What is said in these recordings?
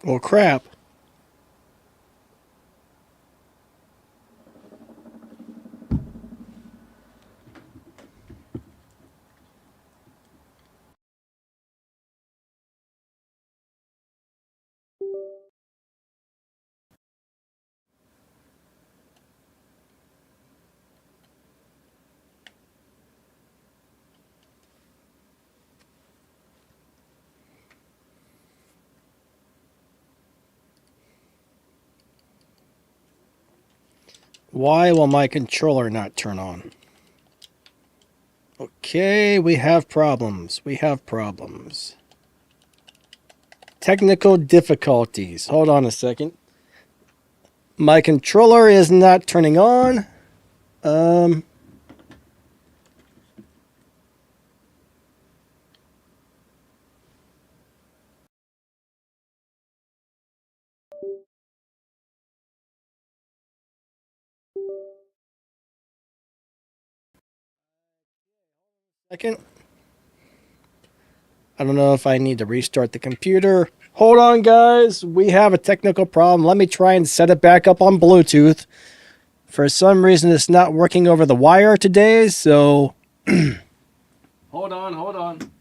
Oh, crap. Why will my controller not turn on? Okay, we have problems. We have problems. Technical difficulties. Hold on a second. My controller is not turning on. Second. I don't know if I need to restart the computer. Hold on, guys. We have a technical problem. Let me try and set it back up on Bluetooth. For some reason, it's not working over the wire today, so... Hold on.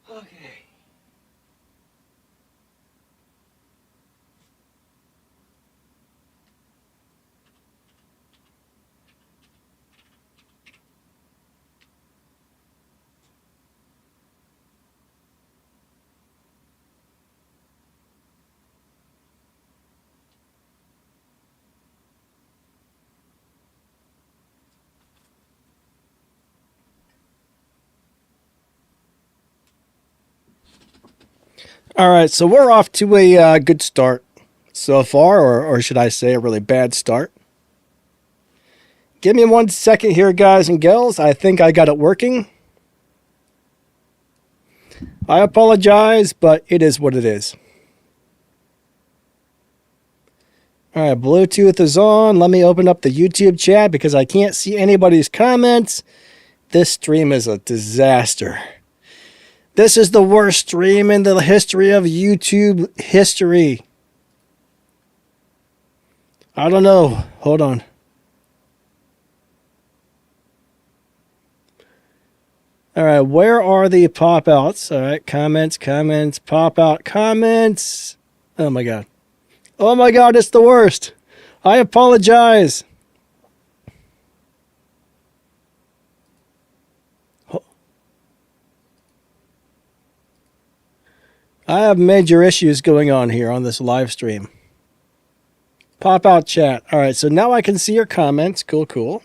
Okay. All right, so we're off to a good start so far, or should I say a really bad start. Give me 1 second here, guys and gals. I think I got it working. I apologize, but it is what it is. All right, Bluetooth is on. Let me open up the YouTube chat because I can't see anybody's comments. This stream is a disaster. This is the worst stream in the history of YouTube history. I don't know. Hold on. All right, where are the pop-outs? All right, comments, pop-out comments. Oh, my God. Oh, my God, it's the worst. I apologize. I have major issues going on here on this live stream. Pop-out chat. All right, so now I can see your comments. Cool.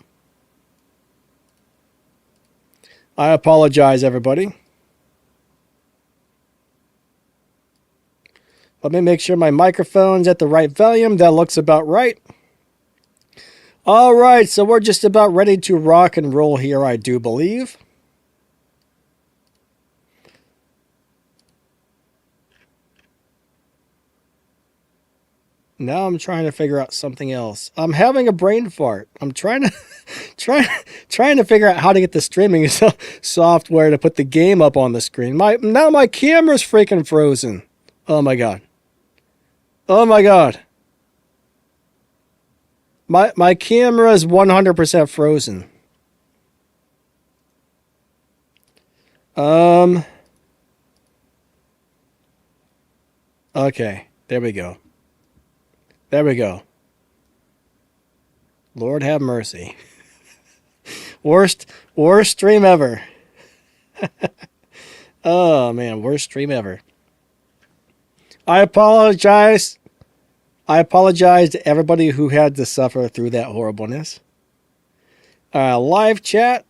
I apologize, everybody. Let me make sure my microphone's at the right volume. That looks about right. All right, so we're just about ready to rock and roll here, I do believe. Now I'm trying to figure out something else. I'm having a brain fart. I'm trying to trying to figure out how to get the streaming software to put the game up on the screen. Now my camera's freaking frozen. Oh my God. Oh my God. My camera is 100% frozen. Okay, there we go. There we go. Lord have mercy. Worst stream ever. Oh man, worst stream ever. I apologize I apologize to everybody who had to suffer through that horribleness. Live chat.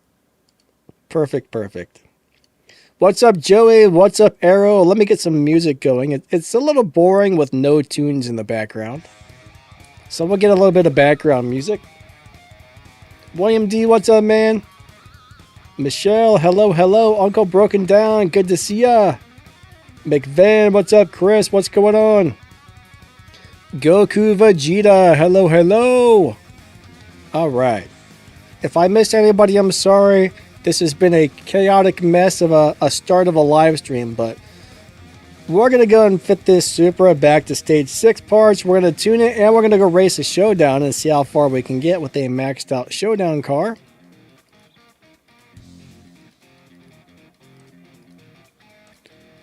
Perfect. What's up, Joey? What's up, Arrow? Let me get some music going. It's a little boring with no tunes in the background. So we'll get a little bit of background music. William D, what's up, man? Michelle, hello. Uncle Broken Down, good to see ya. McVan, what's up? Chris, what's going on? Goku Vegeta, hello. All right. If I missed anybody, I'm sorry. This has been a chaotic mess of a start of a live stream, but we're going to go and fit this Supra back to stage 6 parts. We're going to tune it, and we're going to go race a Showdown and see how far we can get with a maxed out Showdown car.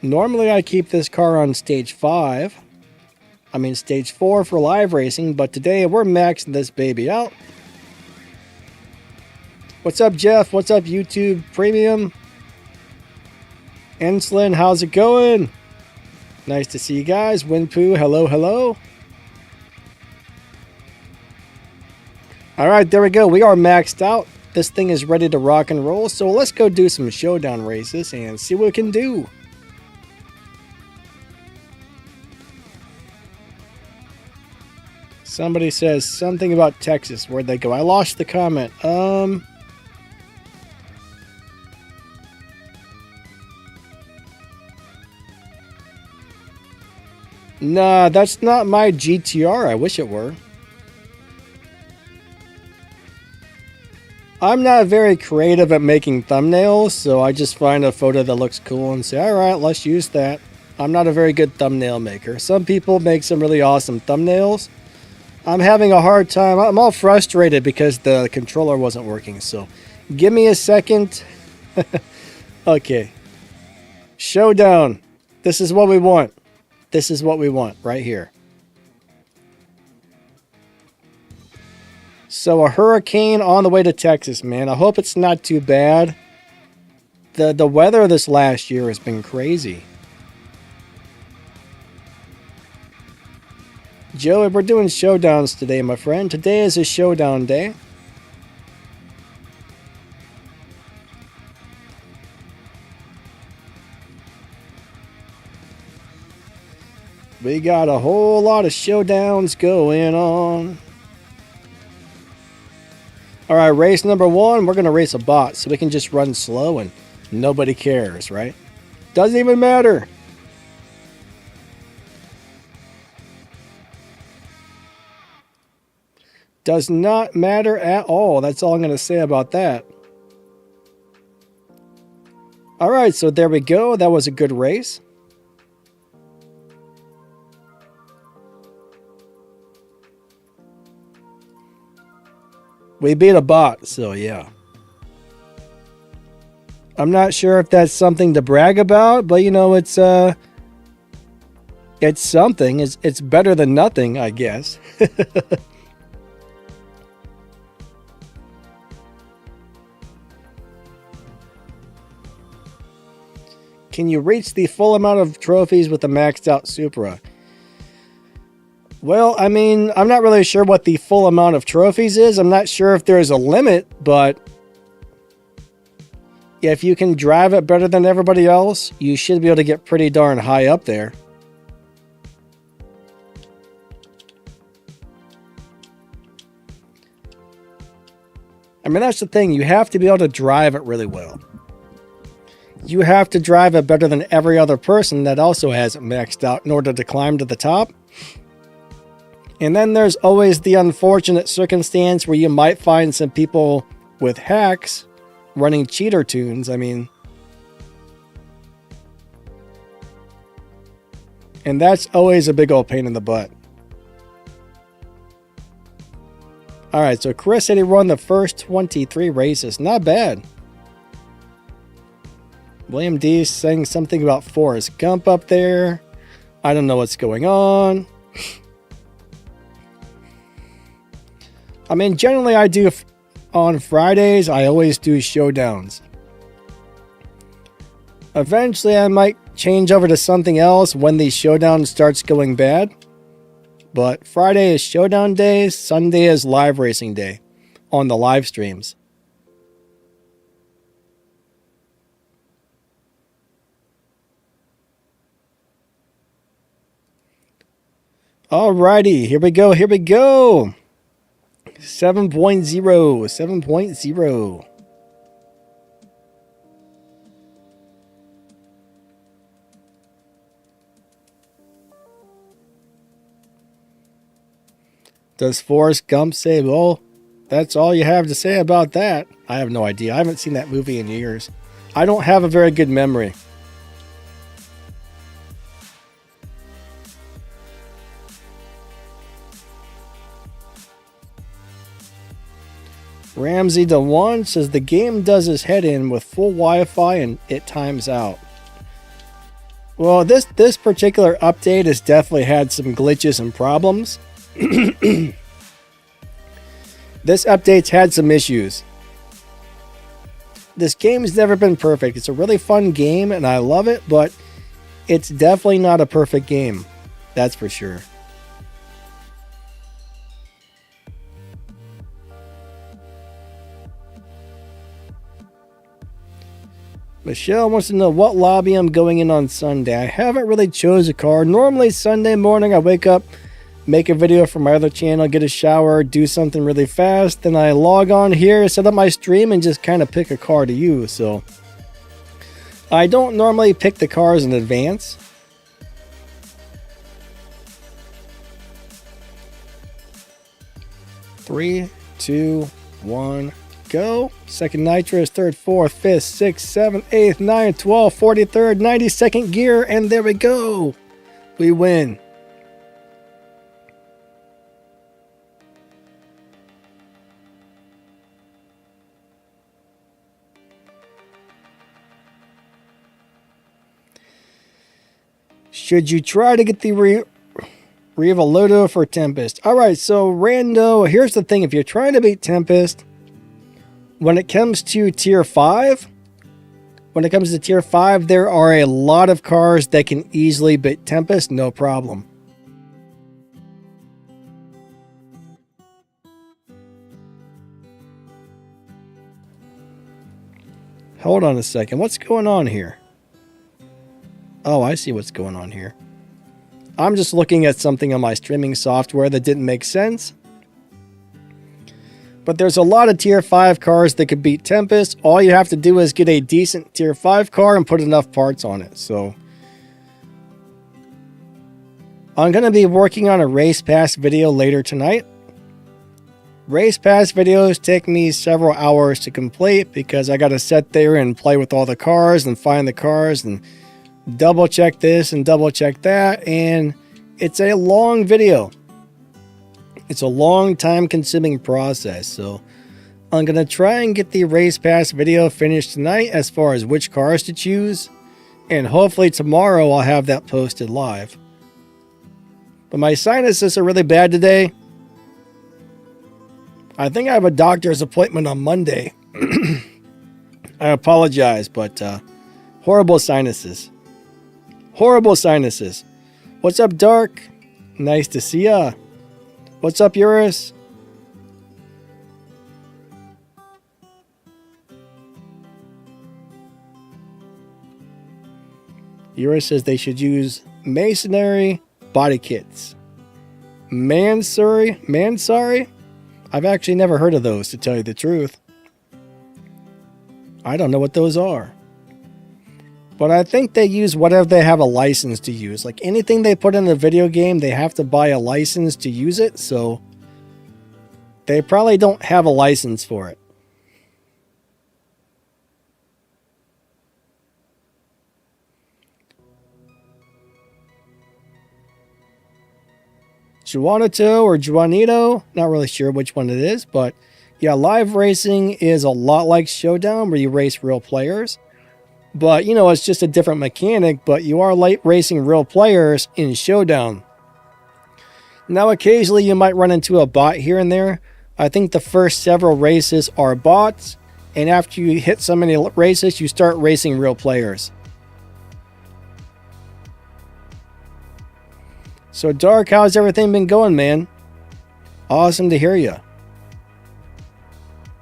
Normally I keep this car on stage 4 for live racing, but today we're maxing this baby out. What's up, Jeff? What's up, YouTube Premium? Enslin, how's it going? Nice to see you guys. Winpoo, hello. Alright, there we go. We are maxed out. This thing is ready to rock and roll, so let's go do some Showdown races and see what we can do. Somebody says something about Texas. Where'd they go? I lost the comment. Nah, that's not my GTR. I wish it were. I'm not very creative at making thumbnails, so I just find a photo that looks cool and say, alright, let's use that. I'm not a very good thumbnail maker. Some people make some really awesome thumbnails. I'm having a hard time. I'm all frustrated because the controller wasn't working, so give me a second. Okay. Showdown. This is what we want. This is what we want right here. So a hurricane on the way to Texas, man. I hope it's not too bad. The weather this last year has been crazy. Joey, we're doing Showdowns today, my friend. Today is a Showdown day. We got a whole lot of Showdowns going on. Alright, race number 1. We're going to race a bot, so we can just run slow and nobody cares, right? Doesn't even matter. Does not matter at all. That's all I'm going to say about that. Alright, so there we go. That was a good race. We beat a bot, so yeah. I'm not sure if that's something to brag about, but you know, it's something. It's better than nothing, I guess. Can you reach the full amount of trophies with the maxed out Supra? Well, I mean, I'm not really sure what the full amount of trophies is. I'm not sure if there's a limit, but if you can drive it better than everybody else, you should be able to get pretty darn high up there. I mean, that's the thing. You have to be able to drive it really well. You have to drive it better than every other person that also has it maxed out in order to climb to the top. And then there's always the unfortunate circumstance where you might find some people with hacks running cheater tunes. I mean, and that's always a big old pain in the butt. Alright, so Chris said he won the first 23 races. Not bad. William D is saying something about Forrest Gump up there. I don't know what's going on. I mean, generally I do on Fridays, I always do Showdowns. Eventually I might change over to something else when the Showdown starts going bad. but Friday is Showdown day, Sunday is live racing day on the live streams. Alrighty, here we go, 7.0, 7.0. Does Forrest Gump say, well, that's all you have to say about that? I have no idea. I haven't seen that movie in years. I don't have a very good memory. Ramsey DeWan says the game does his head in with full Wi-Fi and it times out. Well, this particular update has definitely had some glitches and problems. This update's had some issues. This game's never been perfect. It's a really fun game and I love it, but it's definitely not a perfect game. That's for sure. Michelle wants to know what lobby I'm going in on Sunday. I haven't really chose a car. Normally Sunday morning I wake up, make a video for my other channel, get a shower, do something really fast, then I log on here, set up my stream, and just kind of pick a car to use. So I don't normally pick the cars in advance. Three, two, one, go. Second Nitro is third, fourth, fifth, sixth, seventh, eighth, ninth, 12th, 43rd, 92nd gear, and there we go. We win. Should you try to get the Revoluto for Tempest? Alright, so Rando, here's the thing. If you're trying to beat Tempest, when it comes to tier 5, there are a lot of cars that can easily beat Tempest, no problem. Hold on a second. What's going on here? Oh, I see what's going on here. I'm just looking at something on my streaming software that didn't make sense. But there's a lot of tier 5 cars that could beat Tempest. All you have to do is get a decent tier 5 car and put enough parts on it. So I'm going to be working on a race pass video later tonight. Race pass videos take me several hours to complete because I got to sit there and play with all the cars and find the cars and double check this and double check that, and it's a long video. It's a long time consuming process, so I'm gonna try and get the race pass video finished tonight as far as which cars to choose, and hopefully tomorrow I'll have that posted live. But my sinuses are really bad today. I think I have a doctor's appointment on Monday. I apologize, but horrible sinuses. Horrible sinuses. What's up, Dark? Nice to see ya. What's up, Eurus? Eurus says they should use masonry body kits. Mansari? I've actually never heard of those, to tell you the truth. I don't know what those are. But I think they use whatever they have a license to use. Like anything they put in a video game, they have to buy a license to use it. So they probably don't have a license for it. Juanito or Juanito, not really sure which one it is. But yeah, live racing is a lot like Showdown where you race real players. But, you know, it's just a different mechanic, but you are racing real players in Showdown. Now, occasionally you might run into a bot here and there. I think the first several races are bots, and after you hit so many races, you start racing real players. So Dark, how's everything been going, man? Awesome to hear you.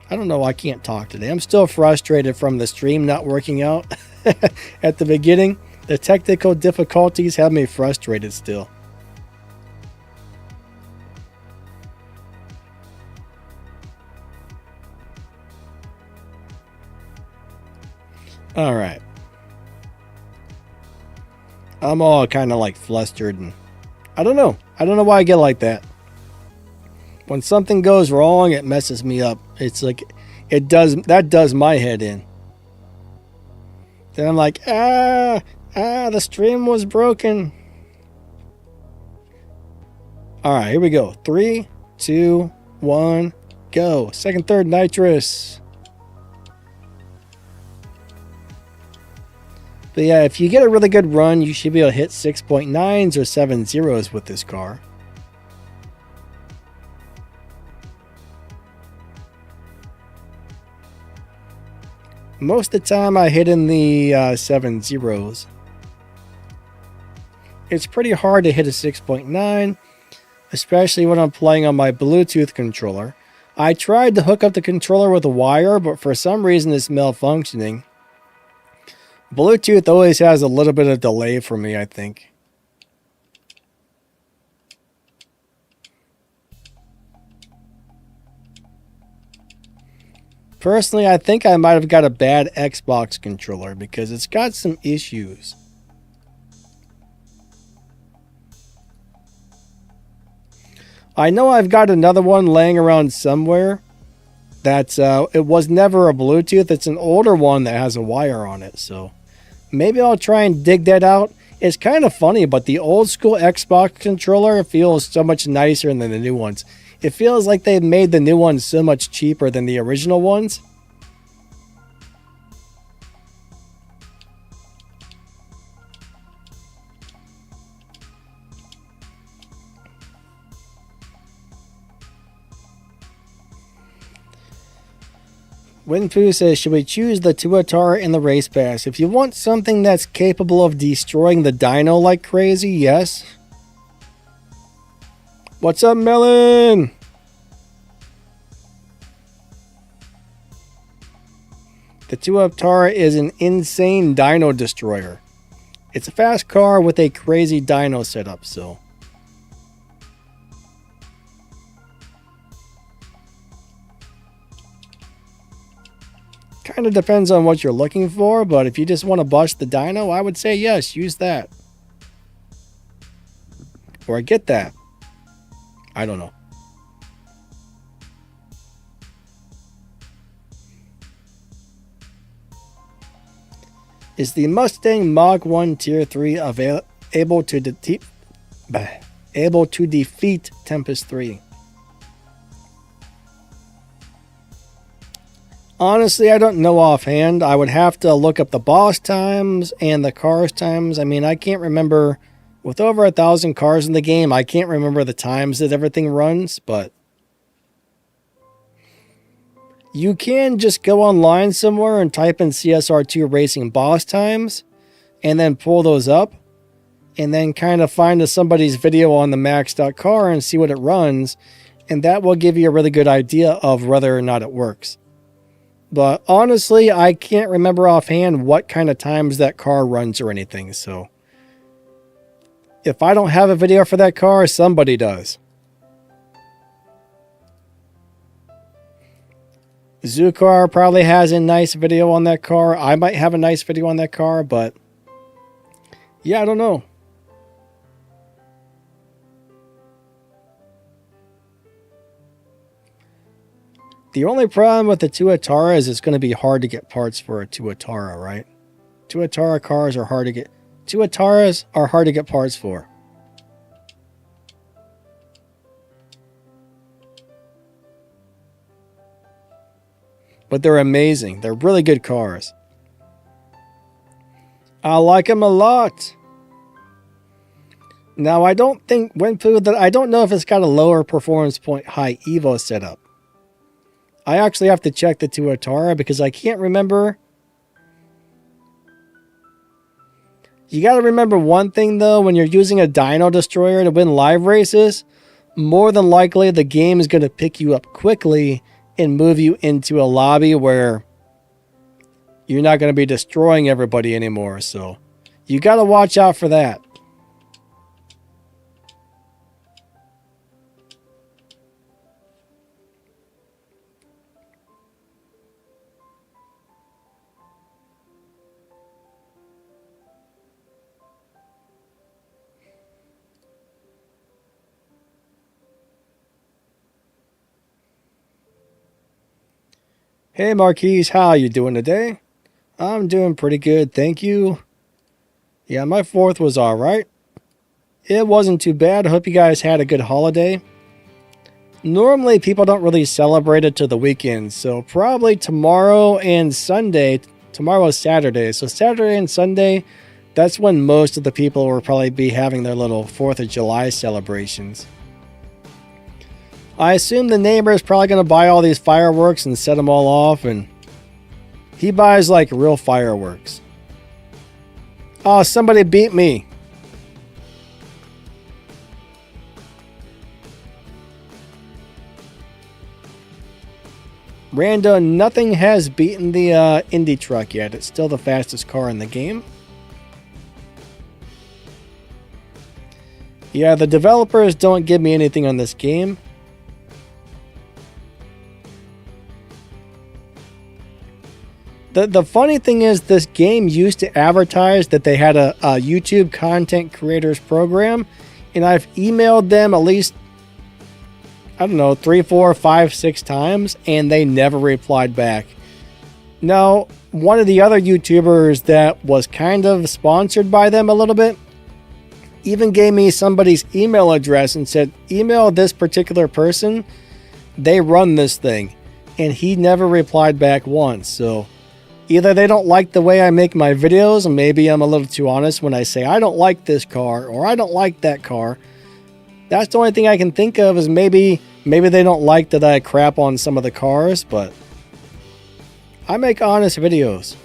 I don't know, I can't talk today. I'm still frustrated from the stream not working out at the beginning. The technical difficulties have me frustrated still. All right. I'm all kind of like flustered and I don't know. I don't know why I get like that. When something goes wrong, it messes me up. It's like that does my head in. Then I'm like, the stream was broken. All right, here we go. 3, 2, 1, go. Second, third, nitrous. But yeah, if you get a really good run, you should be able to hit 6.9s or 7.0s with this car. Most of the time I hit in the 7.0s. It's pretty hard to hit a 6.9, especially when I'm playing on my Bluetooth controller. I tried to hook up the controller with a wire, but for some reason it's malfunctioning. Bluetooth always has a little bit of delay for me, I think. Personally, I think I might have got a bad Xbox controller because it's got some issues. I know I've got another one laying around somewhere. That's it was never a Bluetooth. It's an older one that has a wire on it, so maybe I'll try and dig that out. It's kind of funny, but the old school Xbox controller feels so much nicer than the new ones. It feels like they've made the new ones so much cheaper than the original ones. Winfu says, should we choose the Tuatara in the race pass? If you want something that's capable of destroying the dyno like crazy, yes. What's up, Melon? The Tuatara is an insane dyno destroyer. It's a fast car with a crazy dyno setup, so... kind of depends on what you're looking for, but if you just want to bust the dyno, I would say yes, use that. Or get that. I don't know. Is the Mustang Mach 1 Tier 3 able to defeat Tempest 3? Honestly, I don't know offhand. I would have to look up the boss times and the cars times. I mean, I can't remember. With over 1,000 cars in the game, I can't remember the times that everything runs, but you can just go online somewhere and type in CSR2 racing boss times and then pull those up and then kind of find somebody's video on the max.car and see what it runs, and that will give you a really good idea of whether or not it works. But honestly, I can't remember offhand what kind of times that car runs or anything, so if I don't have a video for that car, somebody does. Zukar probably has a nice video on that car. I might have a nice video on that car, but yeah, I don't know. The only problem with the Tuatara is it's going to be hard to get parts for a Tuatara, right? Tuatara cars are hard to get. Tuataras are hard to get parts for. But they're amazing. They're really good cars. I like them a lot. Now, I don't think I don't know if it's got a lower performance point high Evo setup. I actually have to check the Tuatara because I can't remember. You got to remember one thing though, when you're using a Dino Destroyer to win live races, more than likely the game is going to pick you up quickly and move you into a lobby where you're not going to be destroying everybody anymore. So you got to watch out for that. Hey Marquise, how you doing today? I'm doing pretty good, thank you. Yeah, my 4th was alright. It wasn't too bad. I hope you guys had a good holiday. Normally people don't really celebrate it to the weekend, so probably tomorrow and Sunday. Tomorrow is Saturday, so Saturday and Sunday, that's when most of the people will probably be having their little 4th of July celebrations. I assume the neighbor is probably going to buy all these fireworks and set them all off, and he buys like real fireworks. Oh, somebody beat me. Rando, nothing has beaten the Indy truck yet. It's still the fastest car in the game. Yeah, the developers don't give me anything on this game. The funny thing is, this game used to advertise that they had a YouTube content creators program, and I've emailed them at least, I don't know, 3, 4, 5, 6 times, and they never replied back. Now, one of the other YouTubers that was kind of sponsored by them a little bit even gave me somebody's email address and said, email this particular person, they run this thing, and he never replied back once. So either they don't like the way I make my videos, and maybe I'm a little too honest when I say I don't like this car or I don't like that car. That's the only thing I can think of, is maybe they don't like that I crap on some of the cars, but I make honest videos.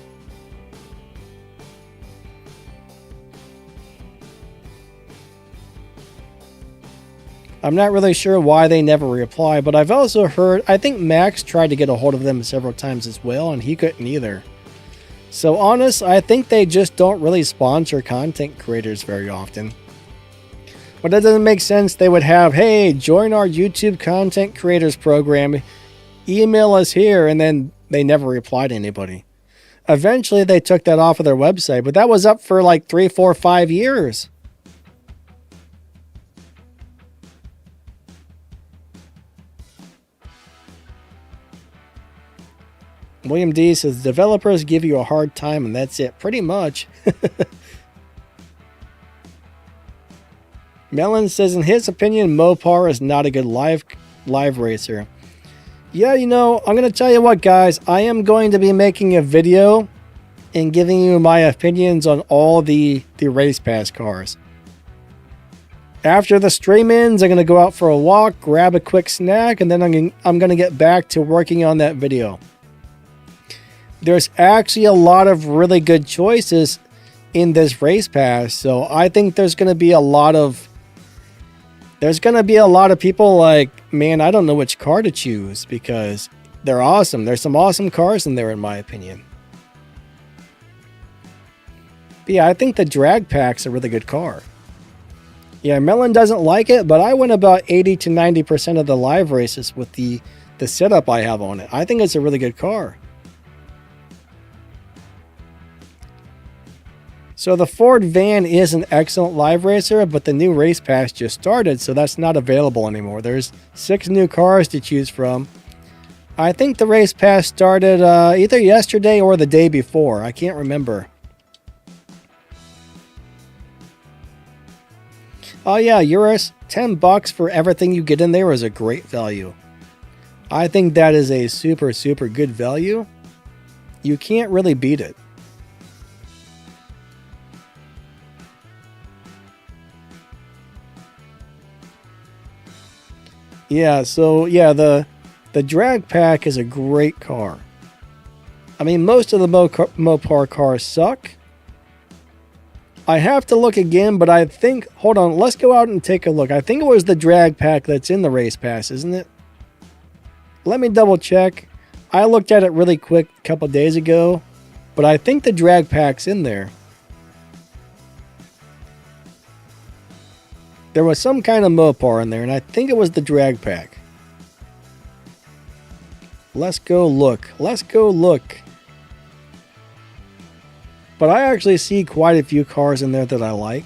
I'm not really sure why they never reply, but I've also heard, I think Max tried to get a hold of them several times as well, and he couldn't either. So honest, I think they just don't really sponsor content creators very often. But that doesn't make sense. They would have, hey, join our YouTube content creators program, email us here, and then they never reply to anybody. Eventually they took that off of their website, but that was up for like 3, 4, 5 years. William D says, developers give you a hard time and that's it. Pretty much. Melon says, in his opinion, Mopar is not a good live racer. Yeah, you know, I'm going to tell you what, guys. I am going to be making a video and giving you my opinions on all the race pass cars. After the stream ends, I'm going to go out for a walk, grab a quick snack, and then I'm going to get back to working on that video. There's actually a lot of really good choices in this race pass, so I think there's going to be a lot of people like, man, I don't know which car to choose because they're awesome. There's some awesome cars in there, in my opinion. But yeah, I think the drag pack's a really good car. Yeah, Melon doesn't like it, but I win about 80 to 90% of the live races with the setup I have on it. I think it's a really good car. So the Ford van is an excellent live racer, but the new race pass just started, so that's not available anymore. There's 6 new cars to choose from. I think the race pass started either yesterday or the day before. I can't remember. Oh yeah, Eurus, $10 for everything you get in there is a great value. I think that is a super, super good value. You can't really beat it. Yeah, so yeah, the drag pack is a great car. I mean, most of the Mopar cars suck. I have to look again, but I think, hold on, let's go out and take a look. I think it was the drag pack that's in the race pass, isn't it? Let me double check. I looked at it really quick a couple days ago, but I think the drag pack's in there. There was some kind of Mopar in there, and I think it was the drag pack. Let's go look. Let's go look. But I actually see quite a few cars in there that I like.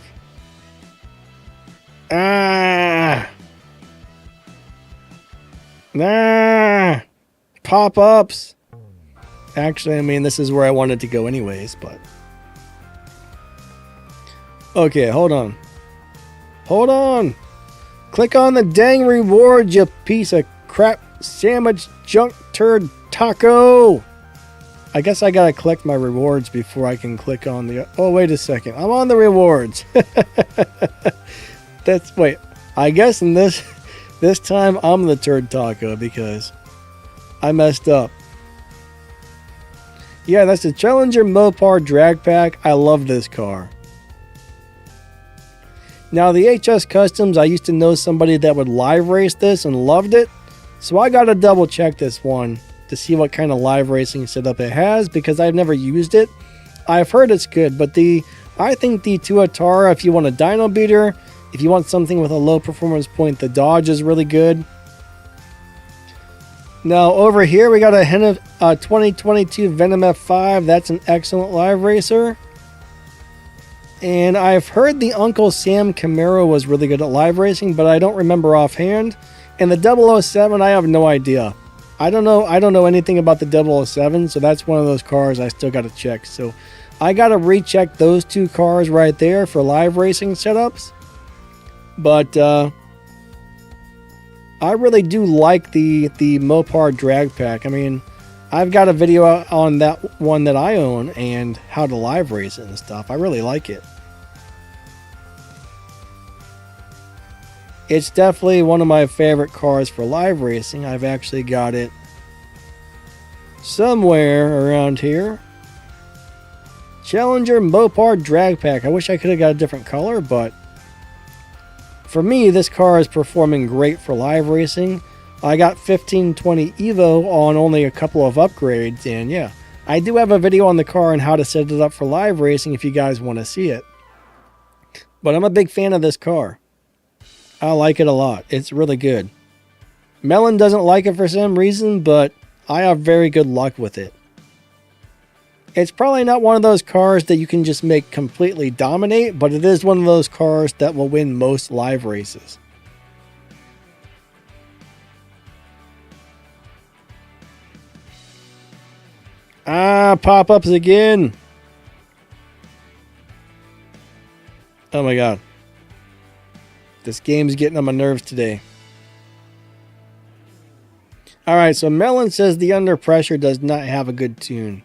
Pop-ups. Actually, I mean, this is where I wanted to go anyways, but... Okay, hold on. Hold on. Click on the dang reward, you piece of crap sandwich junk turd taco. I guess I gotta collect my rewards before I can click on the... Oh, wait a second. I'm on the rewards. Wait. I guess in this time I'm the turd taco because I messed up. Yeah, that's the Challenger Mopar Drag Pack. I love this car. Now, the HS Customs, I used to know somebody that would live race this and loved it. So I gotta double check this one to see what kind of live racing setup it has because I've never used it. I've heard it's good, but I think the Tuatara, if you want a dyno beater, if you want something with a low performance point, the Dodge is really good. Now over here we got a 2022 Venom F5. That's an excellent live racer. And I've heard the Uncle Sam Camaro was really good at live racing, but I don't remember offhand. And the 007, I have no idea. I don't know anything about the 007, so that's one of those cars I still got to check. So I got to recheck those two cars right there for live racing setups. But I really do like the Mopar Drag Pack. I mean, I've got a video on that one that I own and how to live race it and stuff. I really like it. It's definitely one of my favorite cars for live racing. I've actually got it somewhere around here. Challenger Mopar Drag Pack. I wish I could have got a different color, but for me, this car is performing great for live racing. I got 1520 Evo on only a couple of upgrades, and yeah, I do have a video on the car and how to set it up for live racing if you guys want to see it. But I'm a big fan of this car. I like it a lot. It's really good. Melon doesn't like it for some reason, but I have very good luck with it. It's probably not one of those cars that you can just make completely dominate, but it is one of those cars that will win most live races. Pop-ups again. Oh my god. This game's getting on my nerves today. Alright, so Melon says the Under Pressure does not have a good tune.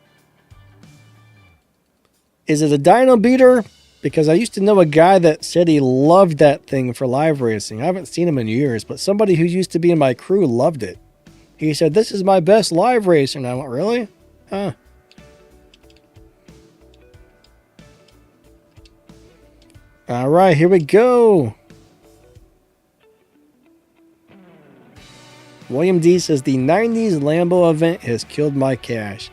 Is it a dyno beater? Because I used to know a guy that said he loved that thing for live racing. I haven't seen him in years, but somebody who used to be in my crew loved it. He said, "This is my best live racer." And I went, "Really? Huh." Alright, here we go. William D says, the 90s Lambo event has killed my cash.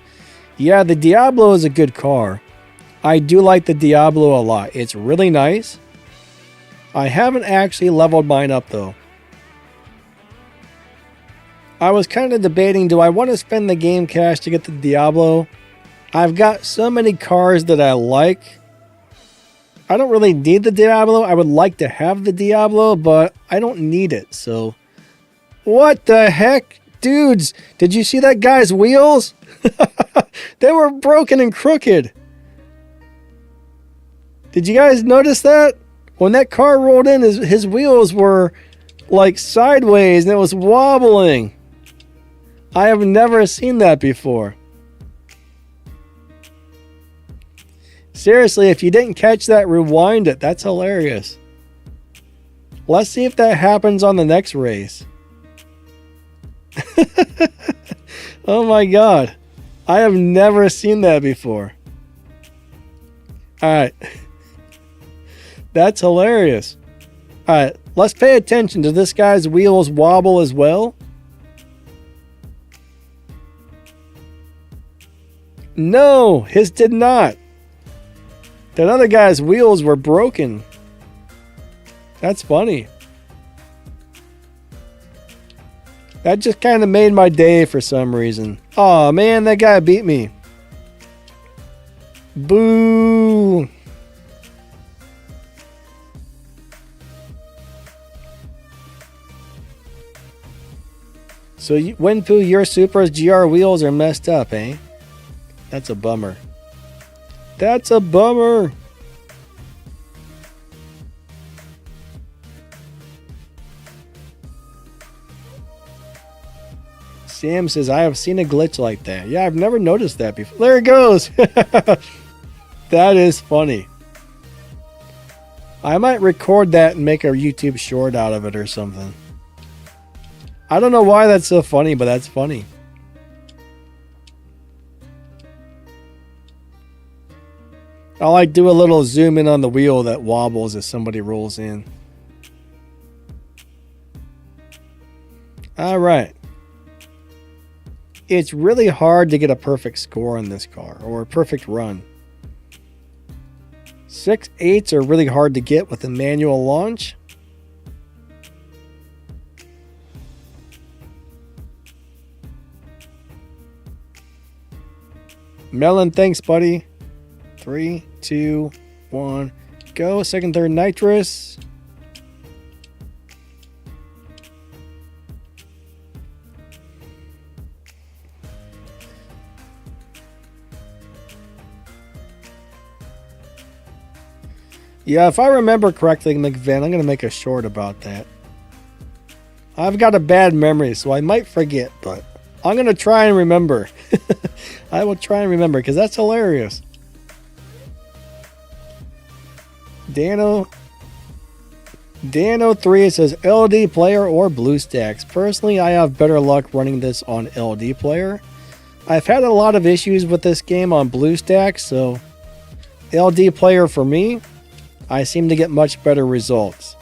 Yeah, the Diablo is a good car. I do like the Diablo a lot. It's really nice. I haven't actually leveled mine up though. I was kind of debating, do I want to spend the game cash to get the Diablo? I've got so many cars that I like. I don't really need the Diablo. I would like to have the Diablo, but I don't need it, so... What the heck? Dudes, did you see that guy's wheels? They were broken and crooked. Did you guys notice that? When that car rolled in, his wheels were like sideways and it was wobbling. I have never seen that before. Seriously, if you didn't catch that, rewind it. That's hilarious. Let's see if that happens on the next race. Oh my god. I have never seen that before. Alright. That's hilarious. All right, let's pay attention. Do this guy's wheels wobble as well? No, his did not. That other guy's wheels were broken. That's funny. That just kind of made my day for some reason. Oh man, that guy beat me. Boo. So, Winpoo, your Supra's GR wheels are messed up, eh? That's a bummer. That's a bummer. Sam says, I have seen a glitch like that. Yeah, I've never noticed that before. There it goes. That is funny. I might record that and make a YouTube short out of it or something. I don't know why that's so funny, but that's funny. I'll like do a little zoom in on the wheel that wobbles as somebody rolls in. All right. It's really hard to get a perfect score on this car, or a perfect run. 6.8s are really hard to get with a manual launch. Melon, thanks, buddy. 3, 2, 1, go. Second, third, nitrous. Yeah, if I remember correctly, McVan, I'm going to make a short about that. I've got a bad memory, so I might forget, but I'm going to try and remember. I will try and remember, because that's hilarious. Dano3 says LD player or BlueStacks. Personally, I have better luck running this on LD player. I've had a lot of issues with this game on BlueStacks, so LD player for me, I seem to get much better results.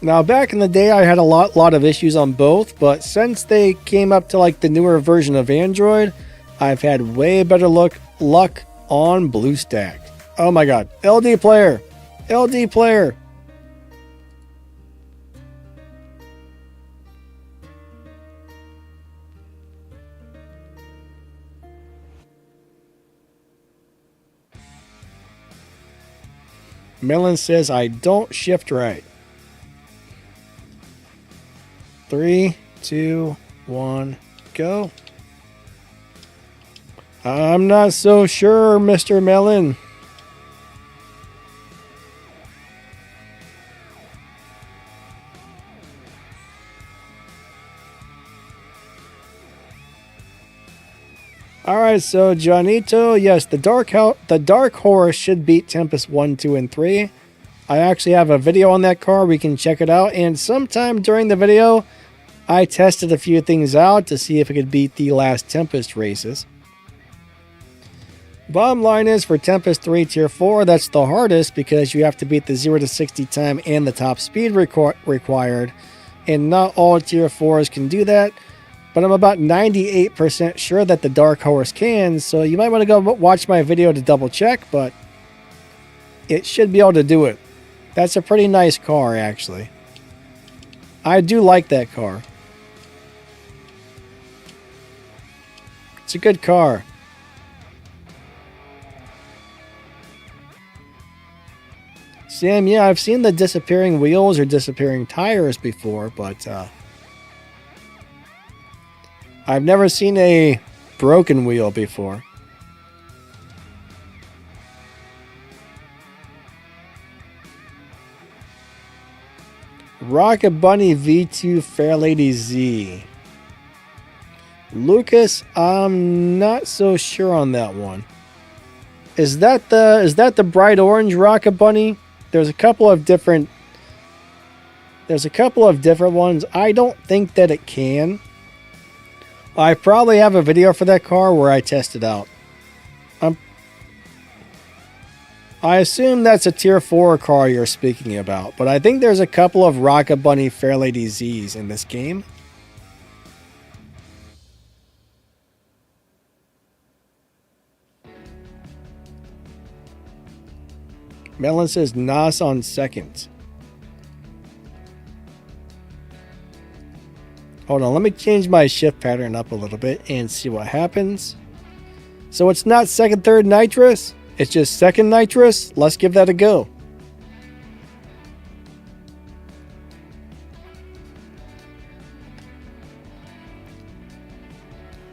Now, back in the day, I had a lot of issues on both, but since they came up to like the newer version of Android, I've had way better luck on BlueStacks. Oh my god. LD player. LD player. Melon says, I don't shift right. 3, 2, 1, go. I'm not so sure, Mr. Melon. Alright, so Johnito, yes, the Dark Horse should beat Tempest 1, 2, and 3. I actually have a video on that car. We can check it out. And sometime during the video, I tested a few things out to see if it could beat the last Tempest races. Bottom line is, for Tempest 3 Tier 4, that's the hardest because you have to beat the 0 to 60 time and the top speed required. And not all Tier 4s can do that. But I'm about 98% sure that the Dark Horse can, so you might want to go watch my video to double check, but it should be able to do it. That's a pretty nice car, actually. I do like that car. It's a good car. Sam, yeah, I've seen the disappearing wheels or disappearing tires before, but I've never seen a broken wheel before. Rocket Bunny V2 Fairlady Z. Lucas, I'm not so sure on that one. Is that the bright orange Rocket Bunny? There's a couple of different ones. I don't think that it can. I probably have a video for that car where I test it out. I assume that's a tier 4 car you're speaking about, but I think there's a couple of Rocket Bunny Fairlady Z's in this game. Melon says Nas on second. Hold on, let me change my shift pattern up a little bit and see what happens. So it's not second, third nitrous. It's just second nitrous. Let's give that a go.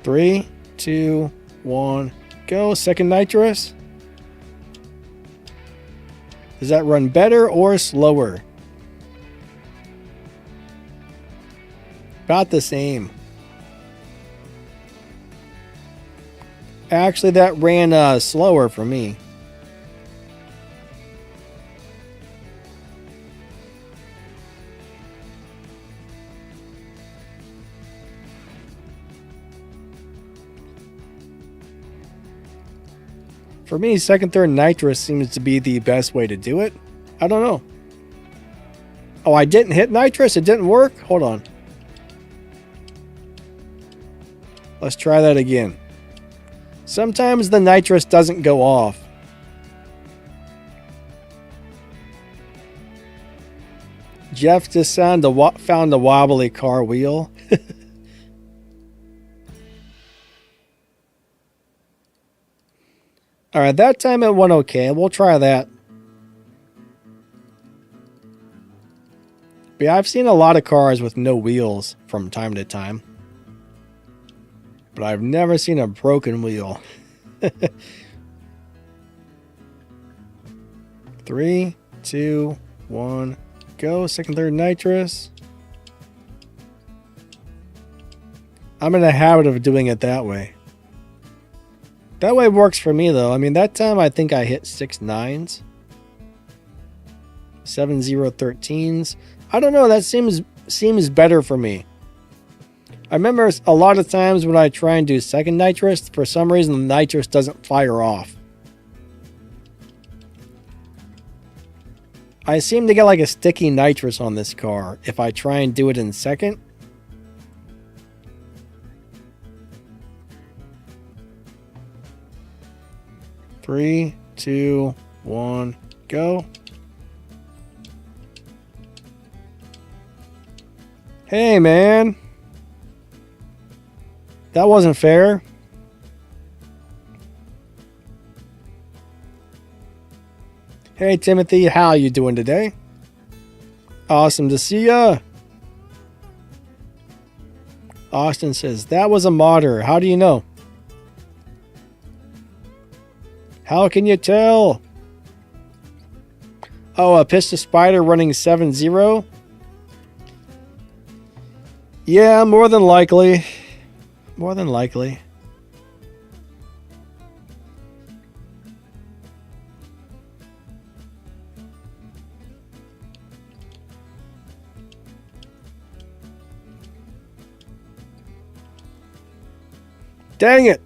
Three, two, one, go. Second nitrous. Does that run better or slower? About the same. Actually, that ran slower for me. For me, second, third nitrous seems to be the best way to do it. I don't know. Oh, I didn't hit nitrous? It didn't work? Hold on. Let's try that again. Sometimes the nitrous doesn't go off. Jeff just found a wobbly car wheel. Alright, that time it went okay. We'll try that. But yeah, I've seen a lot of cars with no wheels from time to time. But I've never seen a broken wheel. 3, 2, 1, go. Second, third nitrous. I'm in a habit of doing it that way. That way works for me though. I mean, that time I think I hit 6 9s. 7 0 13s. I don't know, that seems better for me. I remember a lot of times when I try and do second nitrous, for some reason the nitrous doesn't fire off. I seem to get like a sticky nitrous on this car if I try and do it in second. Three, two, one, go. Hey, man. That wasn't fair. Hey, Timothy, how you doing today? Awesome to see ya. Austin says, that was a modder. How do you know? How can you tell? Oh, a Pista Spider running 7-0? Yeah, more than likely. More than likely. Dang it.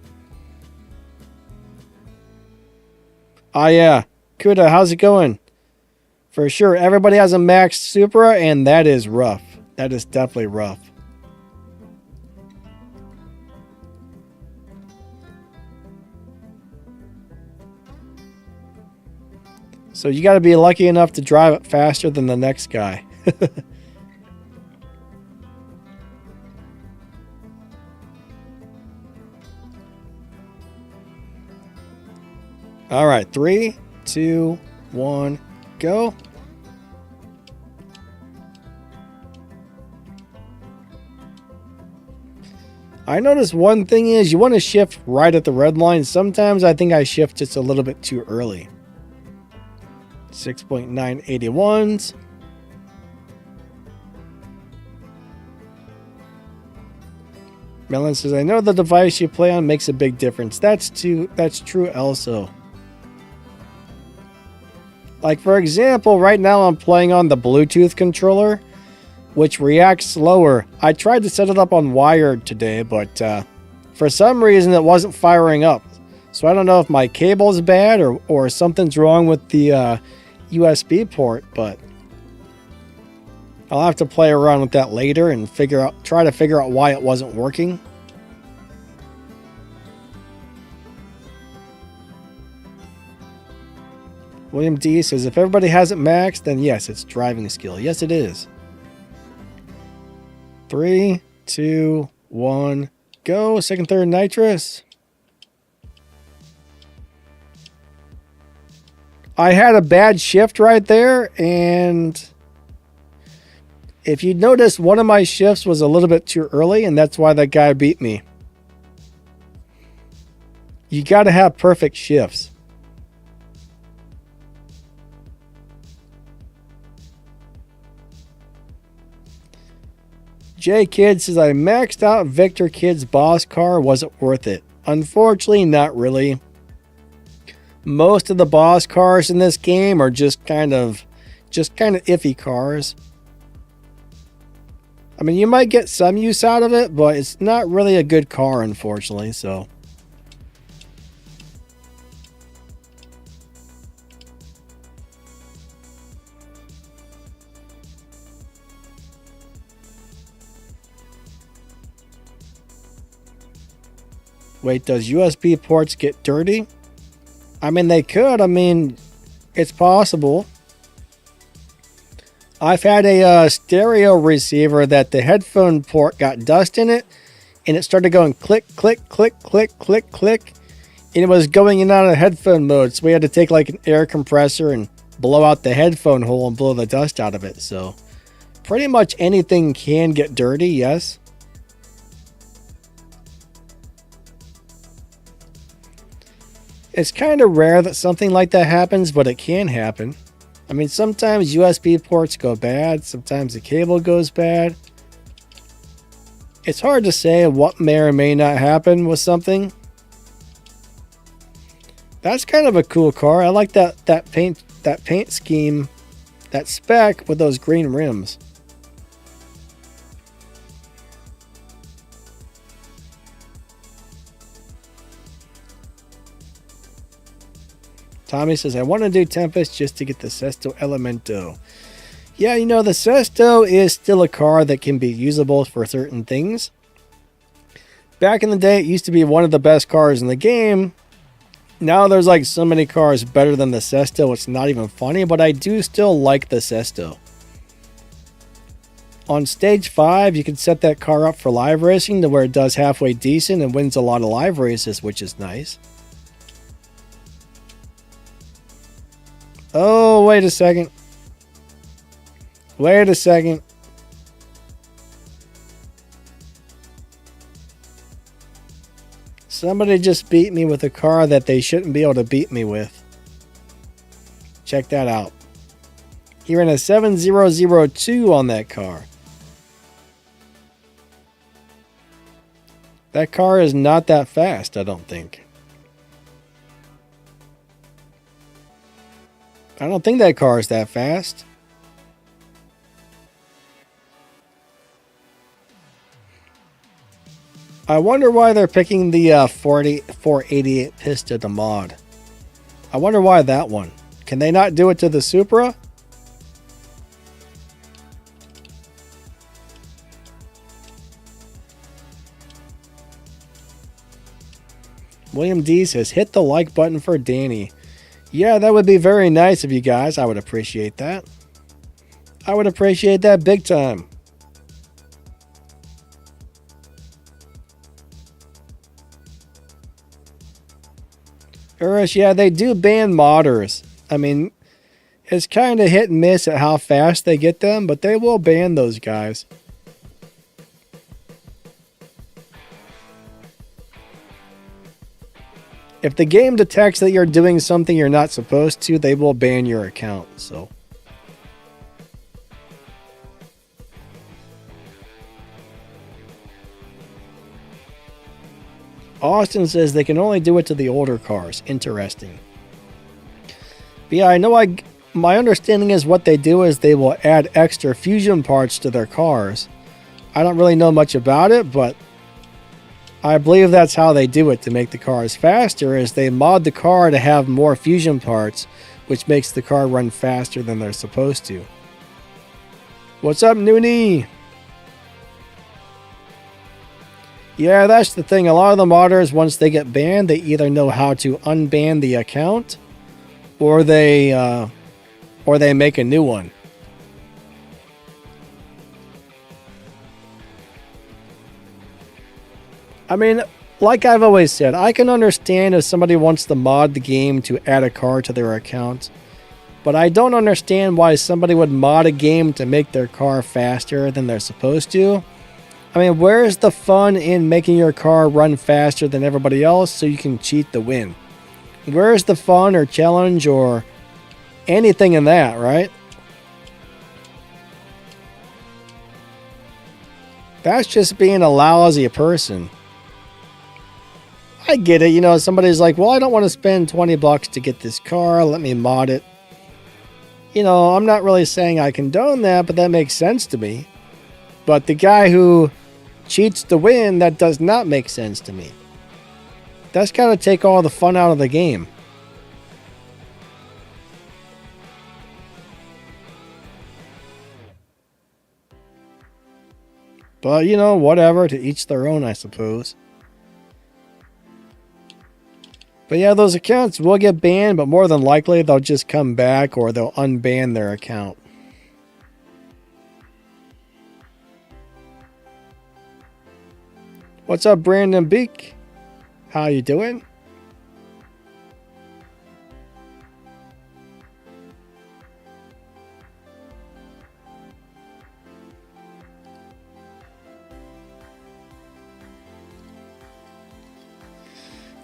Oh yeah. Kuda, how's it going? For sure, everybody has a Max Supra, and that is rough. That is definitely rough. So you got to be lucky enough to drive it faster than the next guy. All right, 3, 2, 1, go. I noticed one thing is you want to shift right at the red line. Sometimes I think I shift just a little bit too early. 6.981s. Melon says, I know the device you play on makes a big difference. That's true also. Like, for example, right now I'm playing on the Bluetooth controller, which reacts slower. I tried to set it up on wired today, but for some reason it wasn't firing up. So I don't know if my cable is bad or something's wrong with the USB port, but I'll have to play around with that later and try to figure out why it wasn't working. William D says, if everybody has it maxed, then yes, it's driving skill. Yes, it is. 3, 2, 1, go. Second, third, nitrous. I had a bad shift right there, and if you notice, one of my shifts was a little bit too early, and that's why that guy beat me. You got to have perfect shifts. J Kid says, I maxed out Victor Kid's boss car. Was it worth it? Unfortunately, not really. Most of the boss cars in this game are just kind of iffy cars. I mean, you might get some use out of it, but it's not really a good car, unfortunately, so. Wait, does USB ports get dirty? I mean, they could. I mean, it's possible. I've had a stereo receiver that the headphone port got dust in it, and it started going click, click, click, click, click, click, and it was going in and out of headphone mode, so we had to take like an air compressor and blow out the headphone hole and blow the dust out of it. So pretty much anything can get dirty, yes. It's kind of rare that something like that happens, but it can happen. I mean, sometimes USB ports go bad, sometimes the cable goes bad. It's hard to say what may or may not happen with something. That's kind of a cool car. I like that paint scheme, that spec with those green rims. Tommy says, I want to do Tempest just to get the Sesto Elemento. Yeah, you know, the Sesto is still a car that can be usable for certain things. Back in the day, it used to be one of the best cars in the game. Now there's like so many cars better than the Sesto, it's not even funny, but I do still like the Sesto. On stage 5, you can set that car up for live racing to where it does halfway decent and wins a lot of live races, which is nice. Oh, wait a second. Wait a second. Somebody just beat me with a car that they shouldn't be able to beat me with. Check that out. He ran a 7002 on that car. That car is not that fast, I don't think. I don't think that car is that fast. I wonder why they're picking the 488 piston to mod. I wonder why that one. Can they not do it to the Supra? William D says, hit the like button for Danny. Yeah, that would be very nice of you guys. I would appreciate that. I would appreciate that big time. Urish, yeah, they do ban modders. I mean, it's kind of hit and miss at how fast they get them, but they will ban those guys. If the game detects that you're doing something you're not supposed to, they will ban your account, so. Austin says they can only do it to the older cars. Interesting. But yeah, I know my understanding is what they do is they will add extra fusion parts to their cars. I don't really know much about it, but I believe that's how they do it to make the cars faster, is they mod the car to have more fusion parts, which makes the car run faster than they're supposed to. What's up, Noonie? Yeah, that's the thing. A lot of the modders, once they get banned, they either know how to unban the account, or they make a new one. I mean, like I've always said, I can understand if somebody wants to mod the game to add a car to their account, but I don't understand why somebody would mod a game to make their car faster than they're supposed to. I mean, where's the fun in making your car run faster than everybody else so you can cheat the win? Where's the fun or challenge or anything in that, right? That's just being a lousy person. I get it, you know, somebody's like, well, I don't want to spend 20 bucks to get this car, let me mod it. You know, I'm not really saying I condone that, but that makes sense to me. But the guy who cheats to win, that does not make sense to me. That's got to take all the fun out of the game. But, you know, whatever, to each their own, I suppose. But yeah, those accounts will get banned, but more than likely they'll just come back or they'll unban their account. What's up, Brandon Beak? How you doing?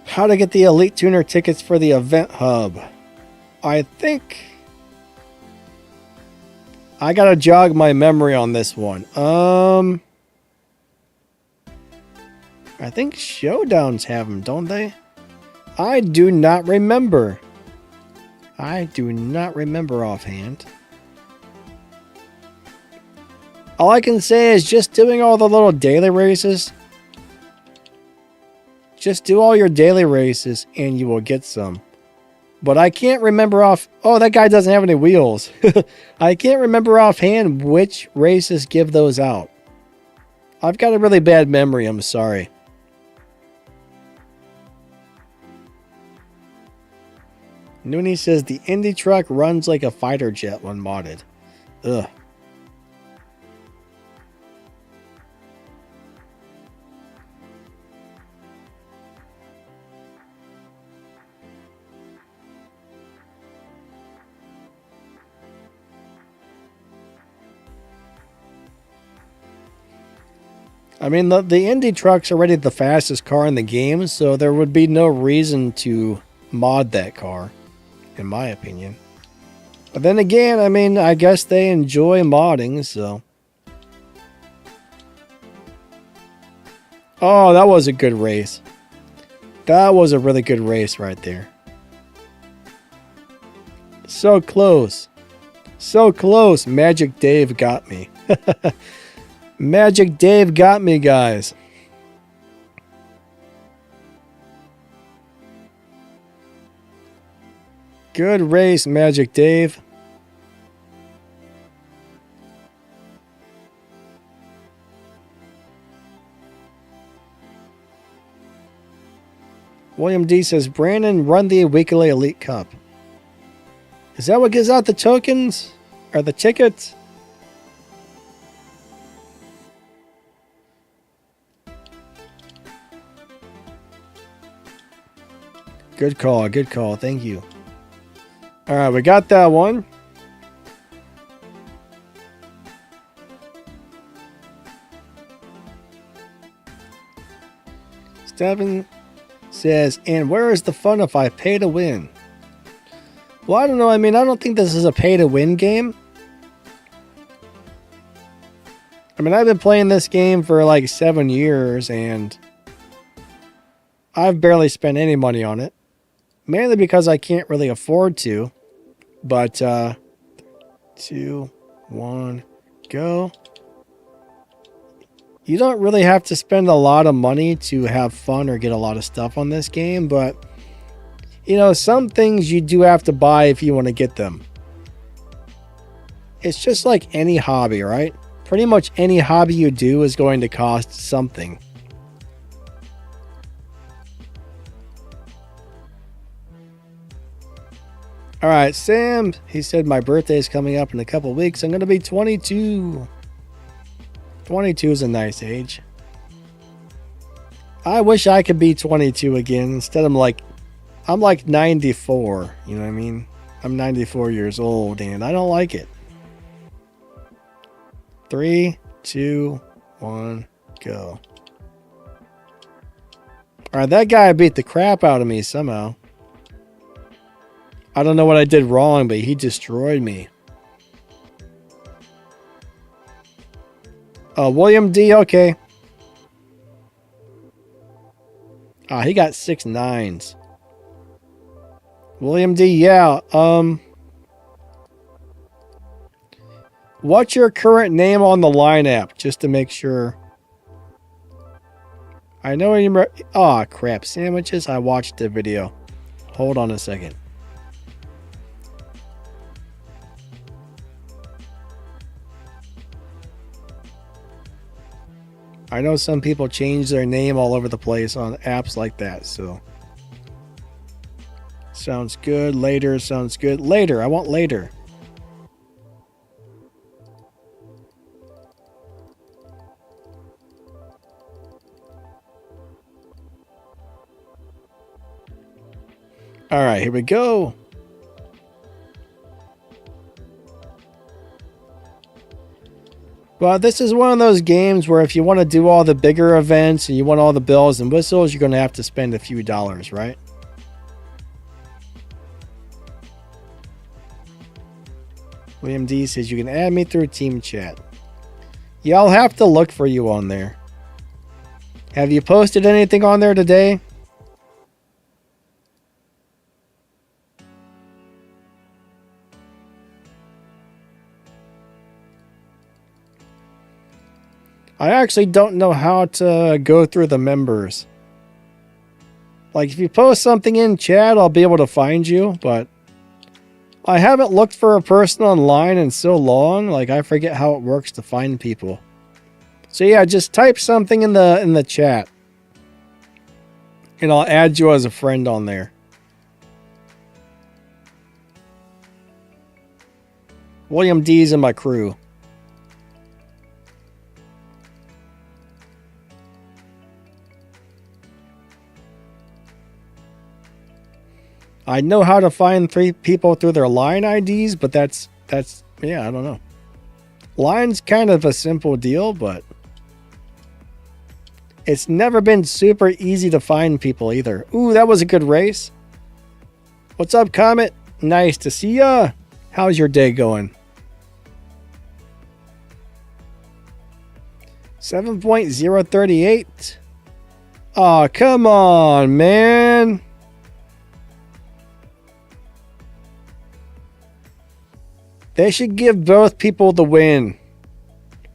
How to get the Elite Tuner tickets for the Event Hub. I think I gotta jog my memory on this one. I think Showdowns have them, don't they? I do not remember. I do not remember offhand. All I can say is just doing all the little daily races. Just do all your daily races and you will get some. But I can't remember off... Oh, that guy doesn't have any wheels. I can't remember offhand which races give those out. I've got a really bad memory, I'm sorry. Noonie says the Indy truck runs like a fighter jet when modded. Ugh. I mean, the Indy truck's already the fastest car in the game, so there would be no reason to mod that car, in my opinion. But then again, I mean, I guess they enjoy modding, so... Oh, that was a good race. That was a really good race right there. So close. So close. Magic Dave got me. Magic Dave got me, guys. Good race, Magic Dave. William D says, Brandon, run the weekly Elite Cup. Is that what gives out the tokens? Or the tickets? Good call, good call. Thank you. All right, we got that one. Steven says, and where is the fun if I pay to win? Well, I don't know. I mean, I don't think this is a pay to win game. I mean, I've been playing this game for like 7 years and I've barely spent any money on it. Mainly because I can't really afford to. But, 2, 1, go. You don't really have to spend a lot of money to have fun or get a lot of stuff on this game, but you know, some things you do have to buy if you want to get them. It's just like any hobby, right? Pretty much any hobby you do is going to cost something. All right, Sam, he said my birthday is coming up in a couple weeks. I'm going to be 22. 22 is a nice age. I wish I could be 22 again. Instead, I'm like 94. You know what I mean? I'm 94 years old, and I don't like it. 3, 2, 1, go. All right, that guy beat the crap out of me somehow. I don't know what I did wrong, but he destroyed me. William D, okay. He got 6 9s. William D, yeah. What's your current name on the line app, just to make sure? I know you. Oh crap! Sandwiches. I watched the video. Hold on a second. I know some people change their name all over the place on apps like that, so. Sounds good. Later sounds good. Later. I want later. All right, here we go. Well, this is one of those games where if you want to do all the bigger events and you want all the bells and whistles, you're going to have to spend a few dollars, right? William D says you can add me through team chat. Yeah, I'll have to look for you on there. Have you posted anything on there today? I actually don't know how to go through the members. Like, if you post something in chat, I'll be able to find you, but I haven't looked for a person online in so long, like I forget how it works to find people. So yeah, just type something in the chat, and I'll add you as a friend on there. William D's in my crew. I know how to find 3 people through their line IDs, but that's yeah, I don't know. Line's kind of a simple deal, but it's never been super easy to find people either. Ooh, that was a good race. What's up, Comet? Nice to see ya. How's your day going? 7.038. Aw, come on, man. They should give both people the win.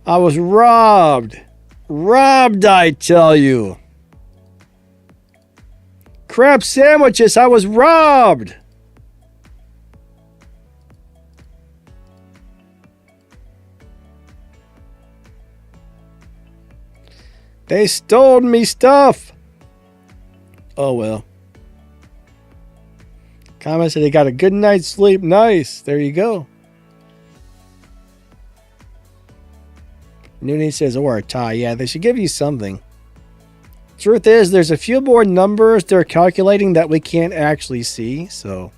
I was robbed. Robbed, I tell you. Crab sandwiches, I was robbed. They stole me stuff. Oh well. Comment said they got a good night's sleep. Nice. There you go. Noonie says, or a tie. Yeah, they should give you something. Truth is, there's a few more numbers they're calculating that we can't actually see, so.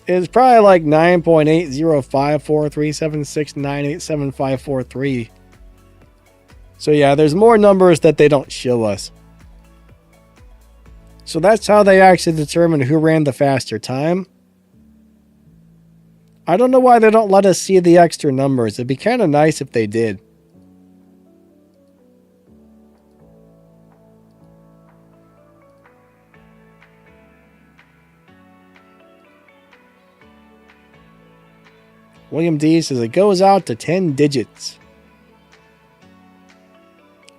It's probably like 9.8054376987543. So yeah, there's more numbers that they don't show us. So that's how they actually determine who ran the faster time. I don't know why they don't let us see the extra numbers. It'd be kind of nice if they did. William D says it goes out to 10 digits.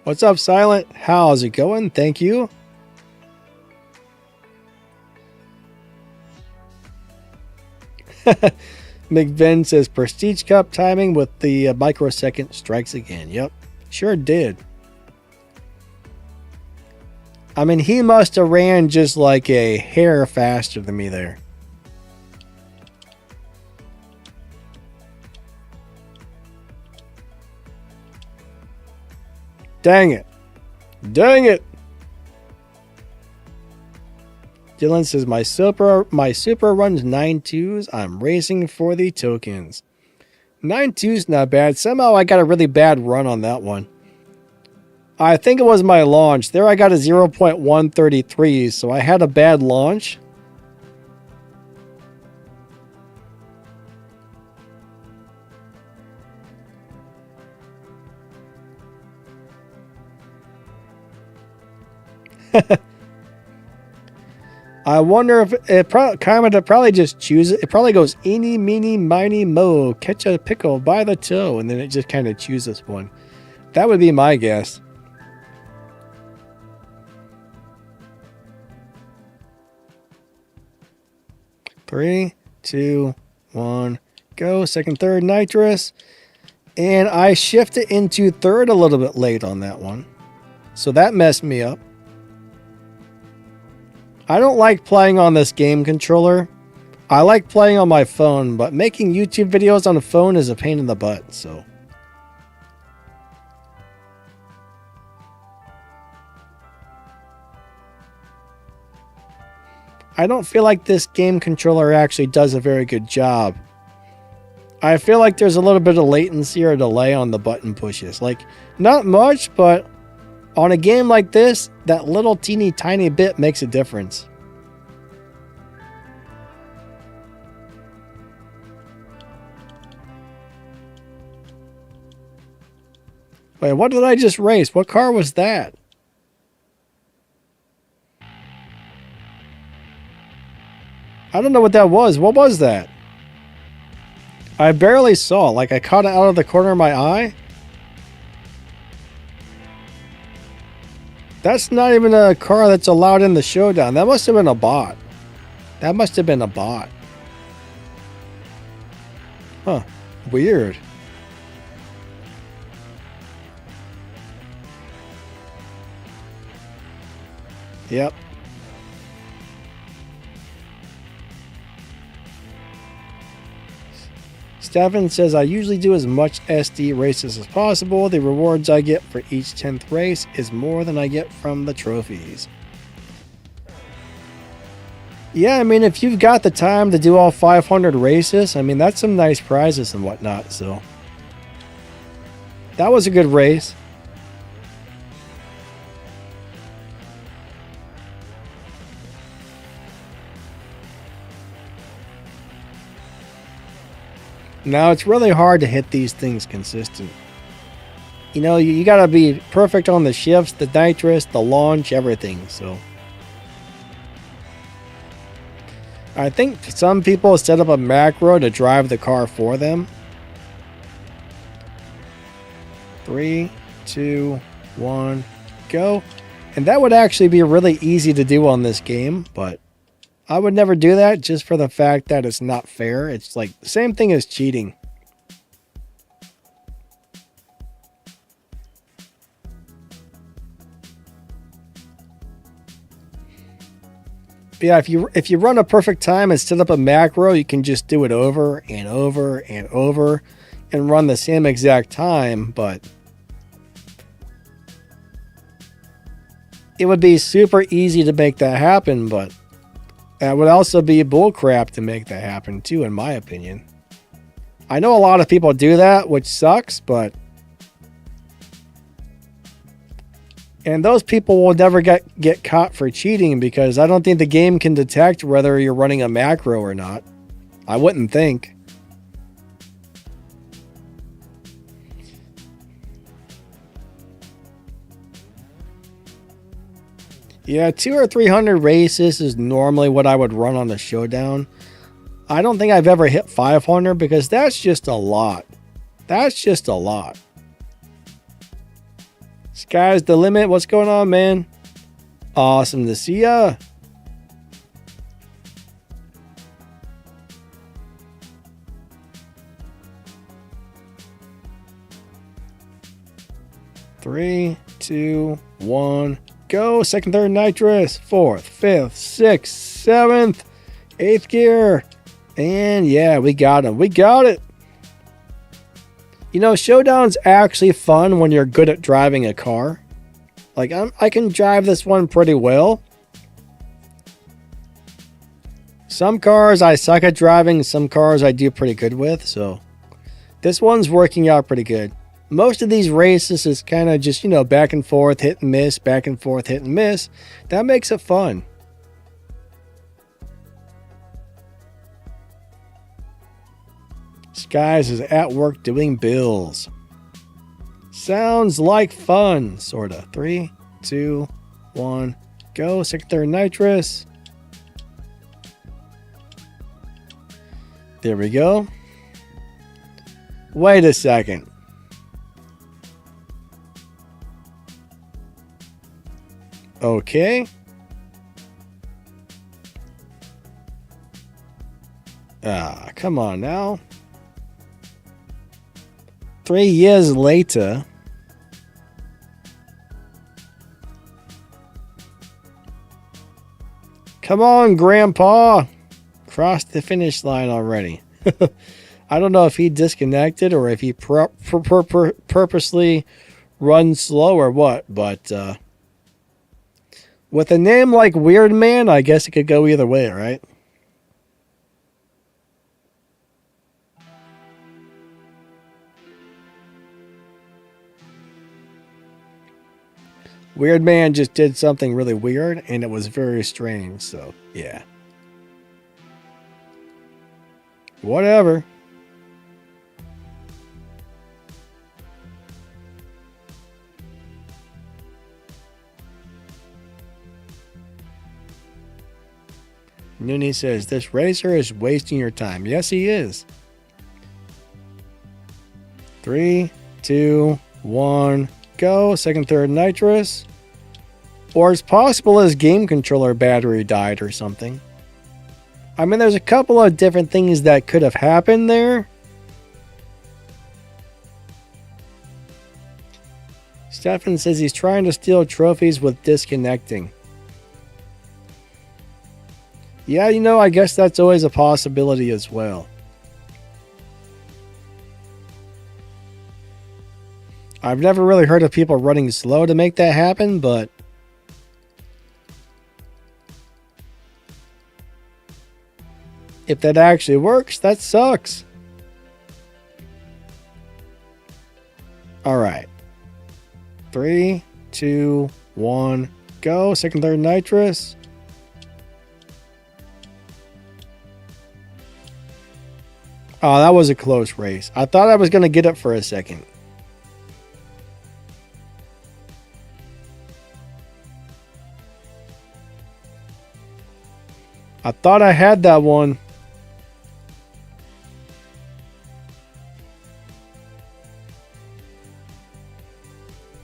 What's up, Silent? How's it going? Thank you. McVin says Prestige Cup timing with the microsecond strikes again. Yep, sure did. I mean, he must have ran just like a hair faster than me there. Dang it. Dang it. Dylan says, my Supra runs 9.2s. I'm racing for the tokens. 9.2's not bad. Somehow I got a really bad run on that one. I think it was my launch. There I got a 0.133, so I had a bad launch. I wonder if it probably just chooses. It probably goes eeny, meeny, miny, mo. Catch a pickle by the toe, and then it just kind of chooses one. That would be my guess. Three, two, one, go. Second, third, nitrous, and I shifted into third a little bit late on that one, so that messed me up. I don't like playing on this game controller. I like playing on my phone, but making YouTube videos on a phone is a pain in the butt, so. I don't feel like this game controller actually does a very good job. I feel like there's a little bit of latency or delay on the button pushes. Like, not much, but on a game like this, that little teeny tiny bit makes a difference. Wait, what did I just race? What car was that? I don't know what that was. What was that? I barely saw. Like, I caught it out of the corner of my eye. That's not even a car that's allowed in the Showdown. That must have been a bot. That must have been a bot. Huh. Weird. Yep. Stefan says, I usually do as much SD races as possible. The rewards I get for each 10th race is more than I get from the trophies. Yeah, I mean, if you've got the time to do all 500 races, I mean, that's some nice prizes and whatnot, so. That was a good race. Now, it's really hard to hit these things consistent. You know, you gotta be perfect on the shifts, the nitrous, the launch, everything, so. I think some people set up a macro to drive the car for them. 3, 2, 1, go. And that would actually be really easy to do on this game, but I would never do that just for the fact that it's not fair. It's like the same thing as cheating. But yeah, if you run a perfect time and set up a macro, you can just do it over and over and over and run the same exact time, but it would be super easy to make that happen, but that would also be bullcrap to make that happen too, in my opinion. I know a lot of people do that, which sucks, but and those people will never get caught for cheating because I don't think the game can detect whether you're running a macro or not. I wouldn't think. Yeah, 200 or 300 races is normally what I would run on the Showdown. I don't think I've ever hit 500 because that's just a lot. That's just a lot. Sky's the limit. What's going on, man? Awesome to see ya. Three, two, one, go. Second, third, nitrous. Fourth, fifth, sixth, seventh, eighth gear. And yeah, we got him. We got it. You know, Showdown's actually fun when you're good at driving a car. Like, I can drive this one pretty well. Some cars I suck at driving, some cars I do pretty good with, so this one's working out pretty good. Most of these races is kind of just, you know, back and forth, hit and miss, back and forth, hit and miss. That makes it fun. Skies is at work doing bills. Sounds like fun, sorta. 3, 2, 1, go. Second, third, nitrous. There we go. Wait a second. Okay. Ah, come on now. 3 years later. Come on, Grandpa. Crossed the finish line already. I don't know if he disconnected or if he purposely runs slow or what, but with a name like Weird Man, I guess it could go either way, right? Weird Man just did something really weird, and it was very strange, so, yeah. Whatever. Noonie says, this racer is wasting your time. Yes, he is. 3, 2, 1, go. Second, third, nitrous. Or it's possible his game controller battery died or something. I mean, there's a couple of different things that could have happened there. Stefan says he's trying to steal trophies with disconnecting. Yeah, you know, I guess that's always a possibility as well. I've never really heard of people running slow to make that happen, but if that actually works, that sucks. All right. 3, 2, 1, go. Second, third, nitrous. Oh, that was a close race. I thought I was going to get it for a second. I thought I had that one.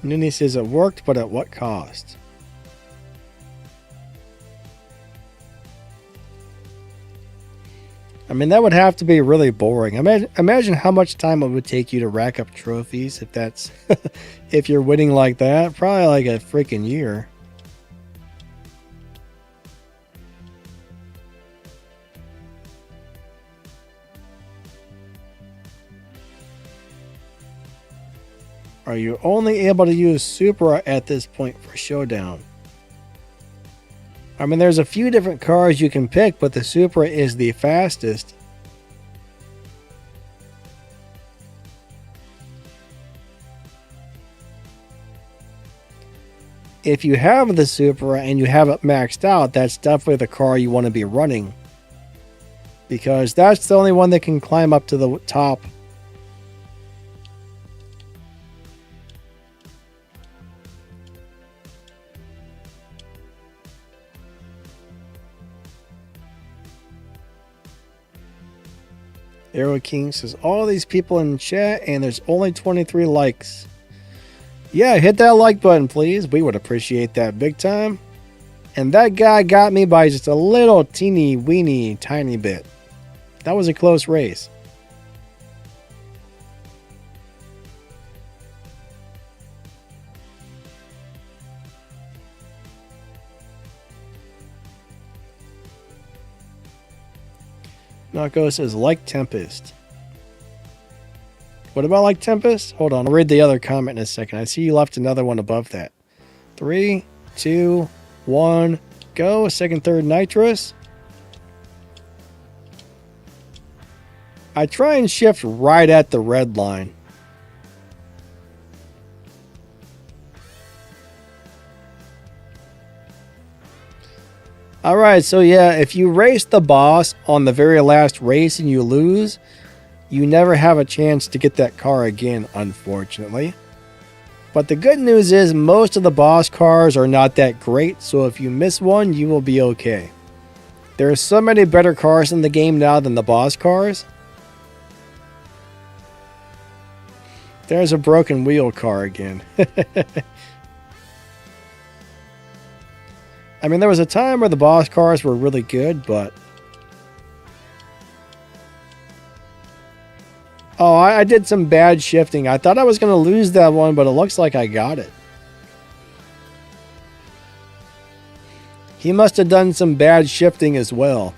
Nini says it worked, but at what cost? I mean, that would have to be really boring. Imagine how much time it would take you to rack up trophies if that's if you're winning like that. Probably like a freaking year. Are you only able to use Supra at this point for Showdown? I mean, there's a few different cars you can pick, but the Supra is the fastest. If you have the Supra and you have it maxed out, that's definitely the car you want to be running. Because that's the only one that can climb up to the top. Arrow King says, all these people in chat and there's only 23 likes. Yeah, hit that like button, please. We would appreciate that big time. And that guy got me by just a little teeny weeny tiny bit. That was a close race. Narco says, like Tempest. What about like Tempest? Hold on, I'll read the other comment in a second. I see you left another one above that. 3, 2, 1, go. Second, third, nitrous. I try and shift right at the red line. Alright, so yeah, if you race the boss on the very last race and you lose, you never have a chance to get that car again, unfortunately. But the good news is most of the boss cars are not that great, so if you miss one, you will be okay. There are so many better cars in the game now than the boss cars. There's a broken wheel car again. I mean, there was a time where the boss cars were really good, but... Oh, I did some bad shifting. I thought I was going to lose that one, but it looks like I got it. He must have done some bad shifting as well.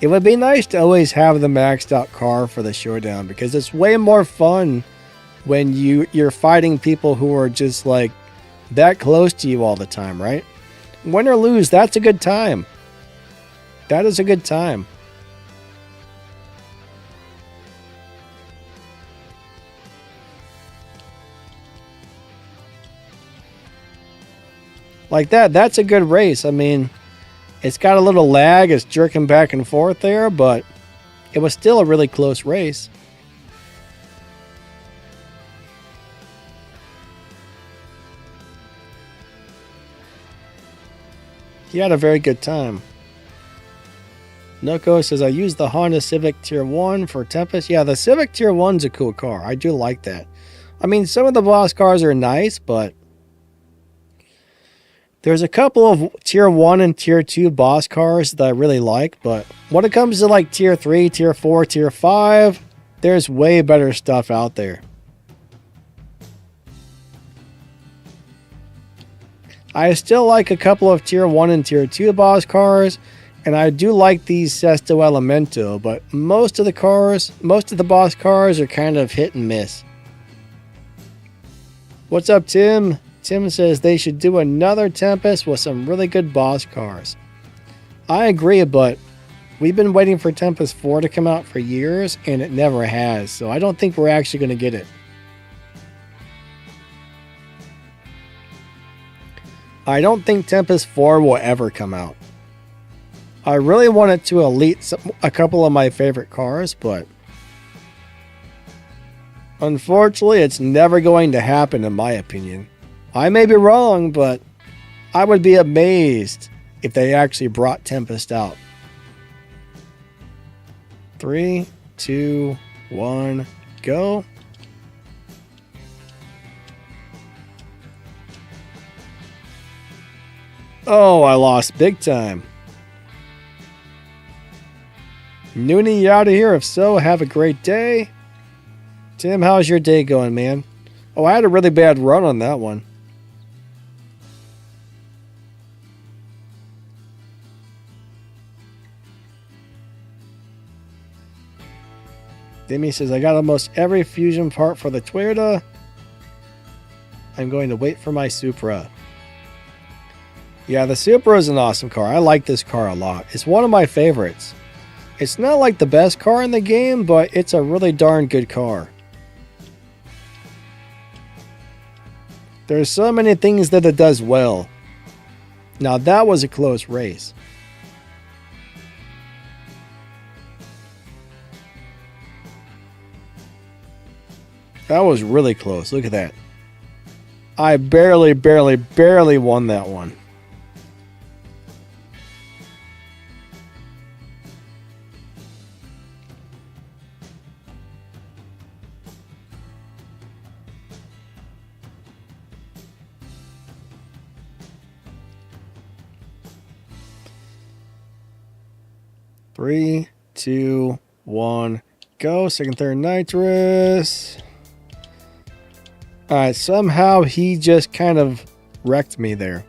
It would be nice to always have the maxed out car for the showdown because it's way more fun when you're fighting people who are just like that close to you all the time, right? Win or lose, that's a good time. That is a good time. Like that's a good race. I mean, it's got a little lag, it's jerking back and forth there, but it was still a really close race. He had a very good time. Noko says, I used the Honda Civic Tier 1 for Tempest. Yeah, the Civic Tier 1's a cool car. I do like that. I mean, some of the boss cars are nice, but there's a couple of Tier 1 and Tier 2 boss cars that I really like, but when it comes to like Tier 3, Tier 4, Tier 5, there's way better stuff out there. I still like a couple of Tier 1 and Tier 2 boss cars, and I do like these Sesto Elemento, but most of the boss cars are kind of hit and miss. What's up, Tim? Tim says they should do another Tempest with some really good boss cars. I agree, but we've been waiting for Tempest 4 to come out for years, and it never has, so I don't think we're actually going to get it. I don't think Tempest 4 will ever come out. I really want it to elite a couple of my favorite cars, but unfortunately, it's never going to happen in my opinion. I may be wrong, but I would be amazed if they actually brought Tempest out. 3, 2, 1, go. Oh, I lost big time. Noonie, you out of here? If so, have a great day. Tim, how's your day going, man? Oh, I had a really bad run on that one. Demi says, I got almost every fusion part for the Toyota. I'm going to wait for my Supra. Yeah, the Supra is an awesome car. I like this car a lot. It's one of my favorites. It's not like the best car in the game, but it's a really darn good car. There's so many things that it does well. Now that was a close race. That was really close. Look at that. I barely won that one. 3, 2, 1, go. Second, third, nitrous. All right, somehow he just kind of wrecked me there.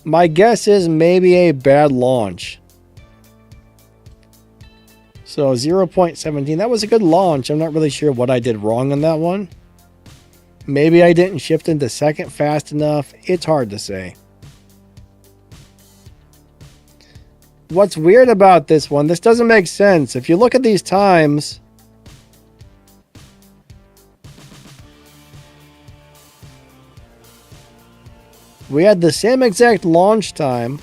My guess is maybe a bad launch. So 0.17, that was a good launch. I'm not really sure what I did wrong on that one. Maybe I didn't shift into second fast enough. It's hard to say. What's weird about this one, this doesn't make sense. If you look at these times, we had the same exact launch time.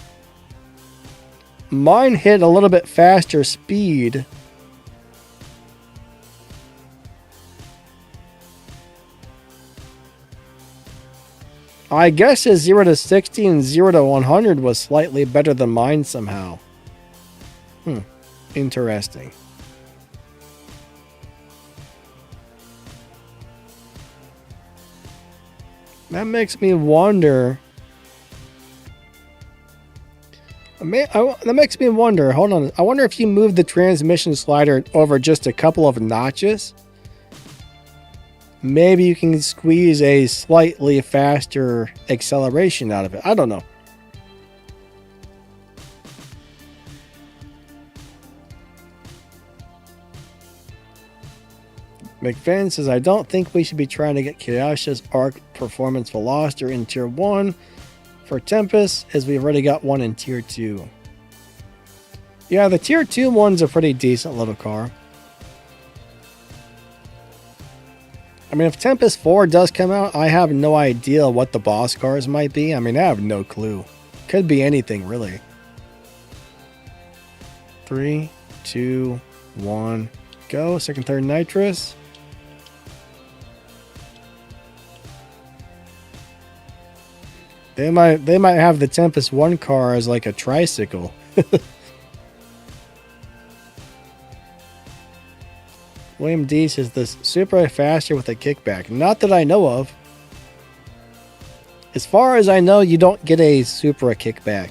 Mine hit a little bit faster speed. I guess his 0 to 60 and 0 to 100 was slightly better than mine somehow. Interesting. That makes me wonder. That makes me wonder. Hold on. I wonder if you move the transmission slider over just a couple of notches. Maybe you can squeeze a slightly faster acceleration out of it. I don't know. McFinn says, I don't think we should be trying to get Kiyasha's arc performance Veloster in Tier 1 for Tempest, as we've already got one in Tier 2. Yeah, the Tier 2 one's a pretty decent little car. I mean, if Tempest 4 does come out, I have no idea what the boss cars might be. I mean, I have no clue. Could be anything, really. 3, 2, 1, go. Second, third, nitrous. They might have the Tempest 1 car as like a tricycle. William D says this Supra faster with a kickback. Not that I know of. As far as I know, you don't get a Supra kickback.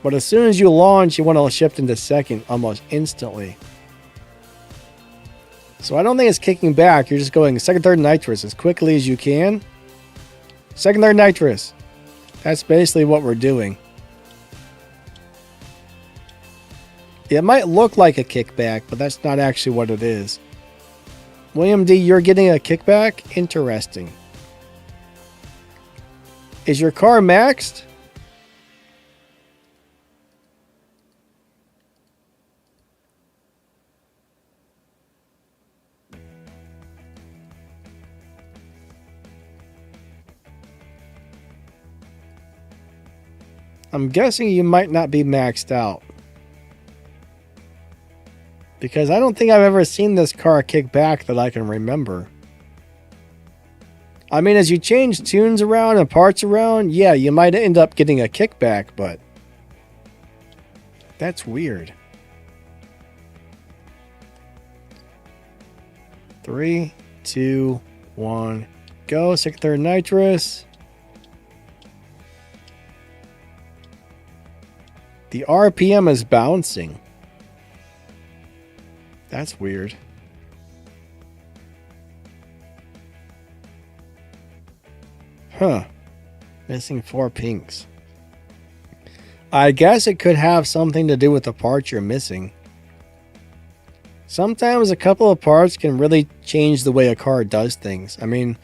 But as soon as you launch, you want to shift into second almost instantly. So I don't think it's kicking back. You're just going second, third, nitrous as quickly as you can. Second, third, nitrous. That's basically what we're doing. It might look like a kickback, but that's not actually what it is. William D, you're getting a kickback? Interesting. Is your car maxed? I'm guessing you might not be maxed out. Because I don't think I've ever seen this car kick back that I can remember. I mean, as you change tunes around and parts around, yeah, you might end up getting a kickback, but that's weird. 3, 2, 1, go. Second, third, nitrous. The RPM is bouncing. That's weird. Huh. Missing 4 pinks. I guess it could have something to do with the parts you're missing. Sometimes a couple of parts can really change the way a car does things. I mean,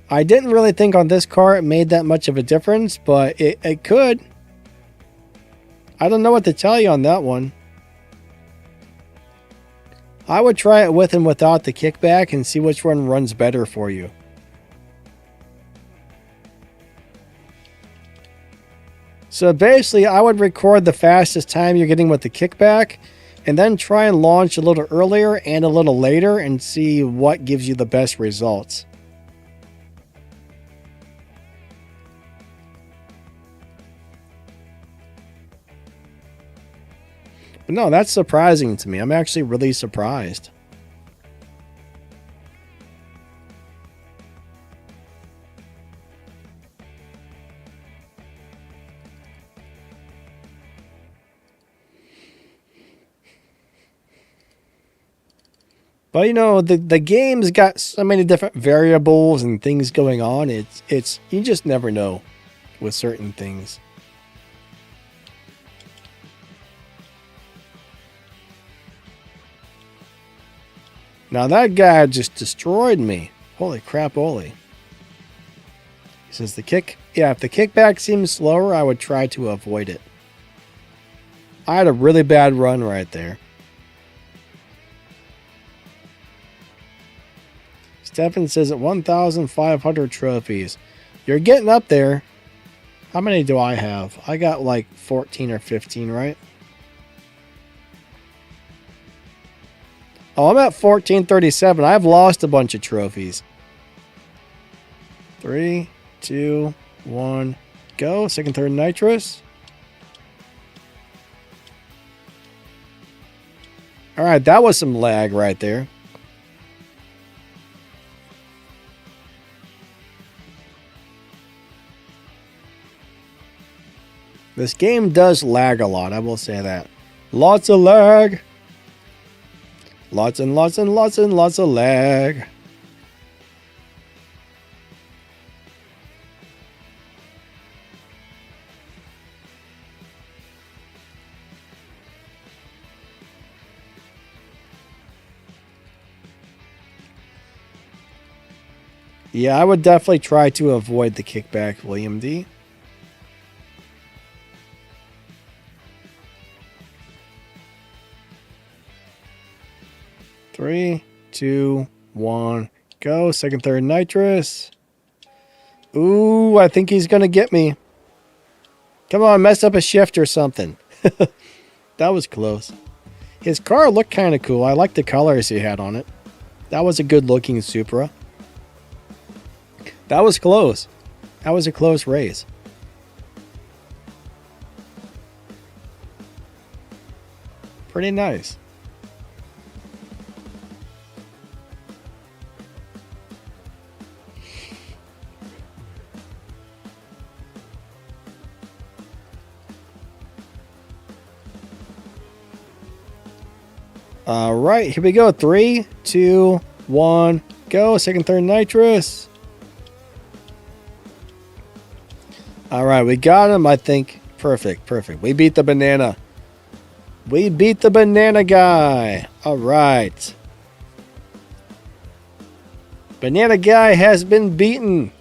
I didn't really think on this car it made that much of a difference, but it could. I don't know what to tell you on that one. I would try it with and without the kickback and see which one runs better for you. So basically, I would record the fastest time you're getting with the kickback and then try and launch a little earlier and a little later and see what gives you the best results. But no, that's surprising to me. I'm actually really surprised. But you know, the game's got so many different variables and things going on. It's you just never know with certain things. Now that guy just destroyed me. Holy crap, Oli. He says if the kickback seems slower, I would try to avoid it. I had a really bad run right there. Stefan says at 1,500 trophies. You're getting up there. How many do I have? I got like 14 or 15, right? Oh, I'm at 1437. I've lost a bunch of trophies. 3, 2, 1, go. Second, third, nitrous. All right, that was some lag right there. This game does lag a lot, I will say that. Lots of lag. Lots and lots and lots and lots of lag. Yeah, I would definitely try to avoid the kickback, William D. Three, 2, 1, go. Second, third, nitrous. Ooh, I think he's going to get me. Come on, mess up a shift or something. That was close. His car looked kind of cool. I like the colors he had on it. That was a good looking Supra. That was close. That was a close race. Pretty nice. All right, here we go. 3, 2, 1, go. Second, third, nitrous. All right, we got him, I think. Perfect, perfect. We beat the banana. We beat the banana guy. All right. Banana guy has been beaten.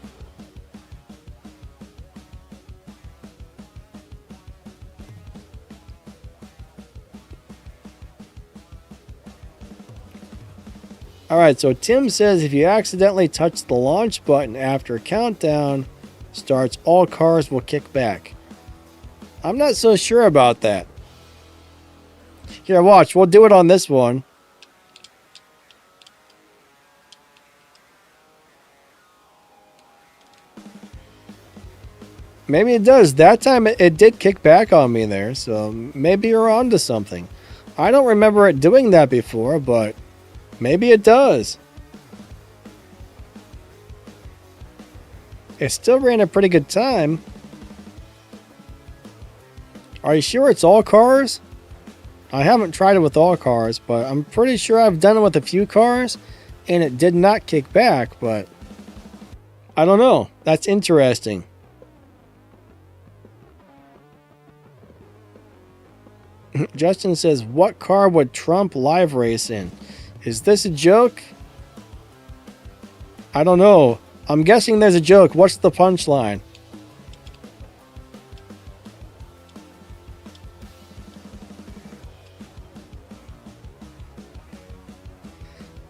All right, so Tim says if you accidentally touch the launch button after a countdown starts, all cars will kick back. I'm not so sure about that. Here, watch. We'll do it on this one. Maybe it does. That time it did kick back on me there, so maybe you're onto something. I don't remember it doing that before, but maybe it does. It still ran a pretty good time. Are you sure it's all cars? I haven't tried it with all cars, but I'm pretty sure I've done it with a few cars, and it did not kick back, but I don't know. That's interesting. Justin says, what car would Trump live race in? Is this a joke? I don't know. I'm guessing there's a joke. What's the punchline?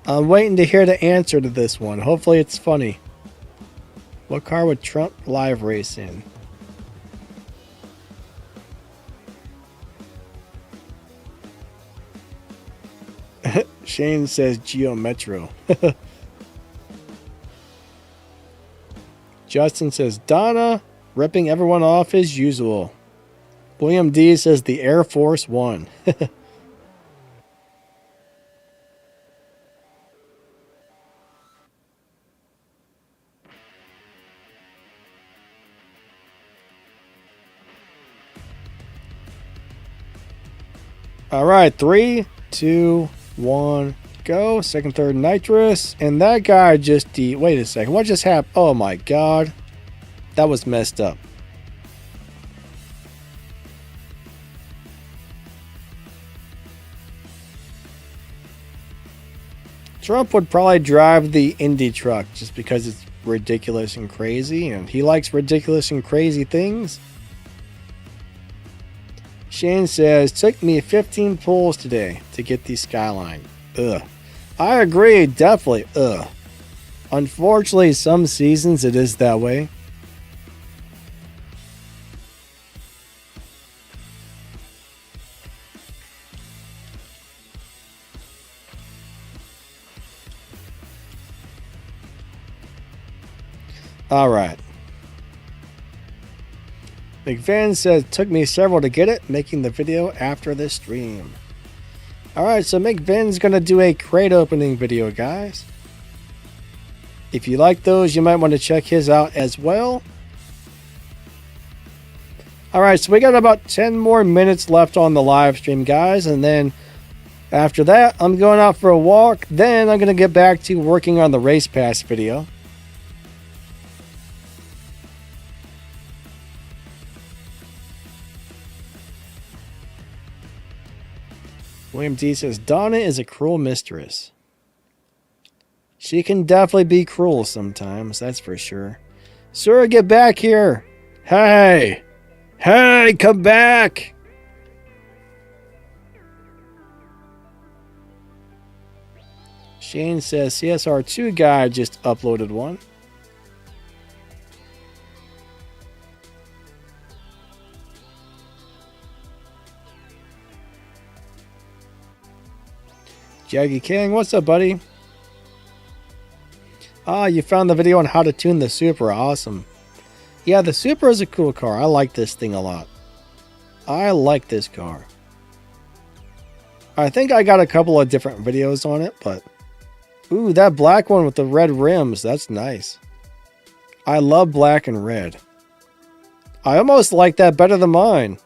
I'm waiting to hear the answer to this one. Hopefully it's funny. What car would Trump live race in? Shane says Geo Metro. Justin says Donna, ripping everyone off as usual. William D says the Air Force One. All right, 3, 2, 1, go. Second, third, nitrous. And that guy just wait a second. What just happened? Oh my god. That was messed up. Trump would probably drive the Indy truck just because it's ridiculous and crazy, and he likes ridiculous and crazy things. Shane says, took me 15 pulls today to get the Skyline. Ugh. I agree, definitely. Ugh. Unfortunately, some seasons it is that way. All right. McVan says, took me several to get it, making the video after this stream. All right, so McVan's going to do a crate opening video, guys. If you like those, you might want to check his out as well. All right, so we got about 10 more minutes left on the live stream, guys. And then after that, I'm going out for a walk. Then I'm going to get back to working on the race pass video. William D says, Donna is a cruel mistress. She can definitely be cruel sometimes, that's for sure. Sir, get back here. Hey. Hey, come back. Shane says, CSR2 guy just uploaded one. Jaggy King, what's up, buddy? Ah, you found the video on how to tune the Supra. Awesome. Yeah, the Supra is a cool car. I like this thing a lot. I like this car. I think I got a couple of different videos on it, but... Ooh, that black one with the red rims. That's nice. I love black and red. I almost like that better than mine.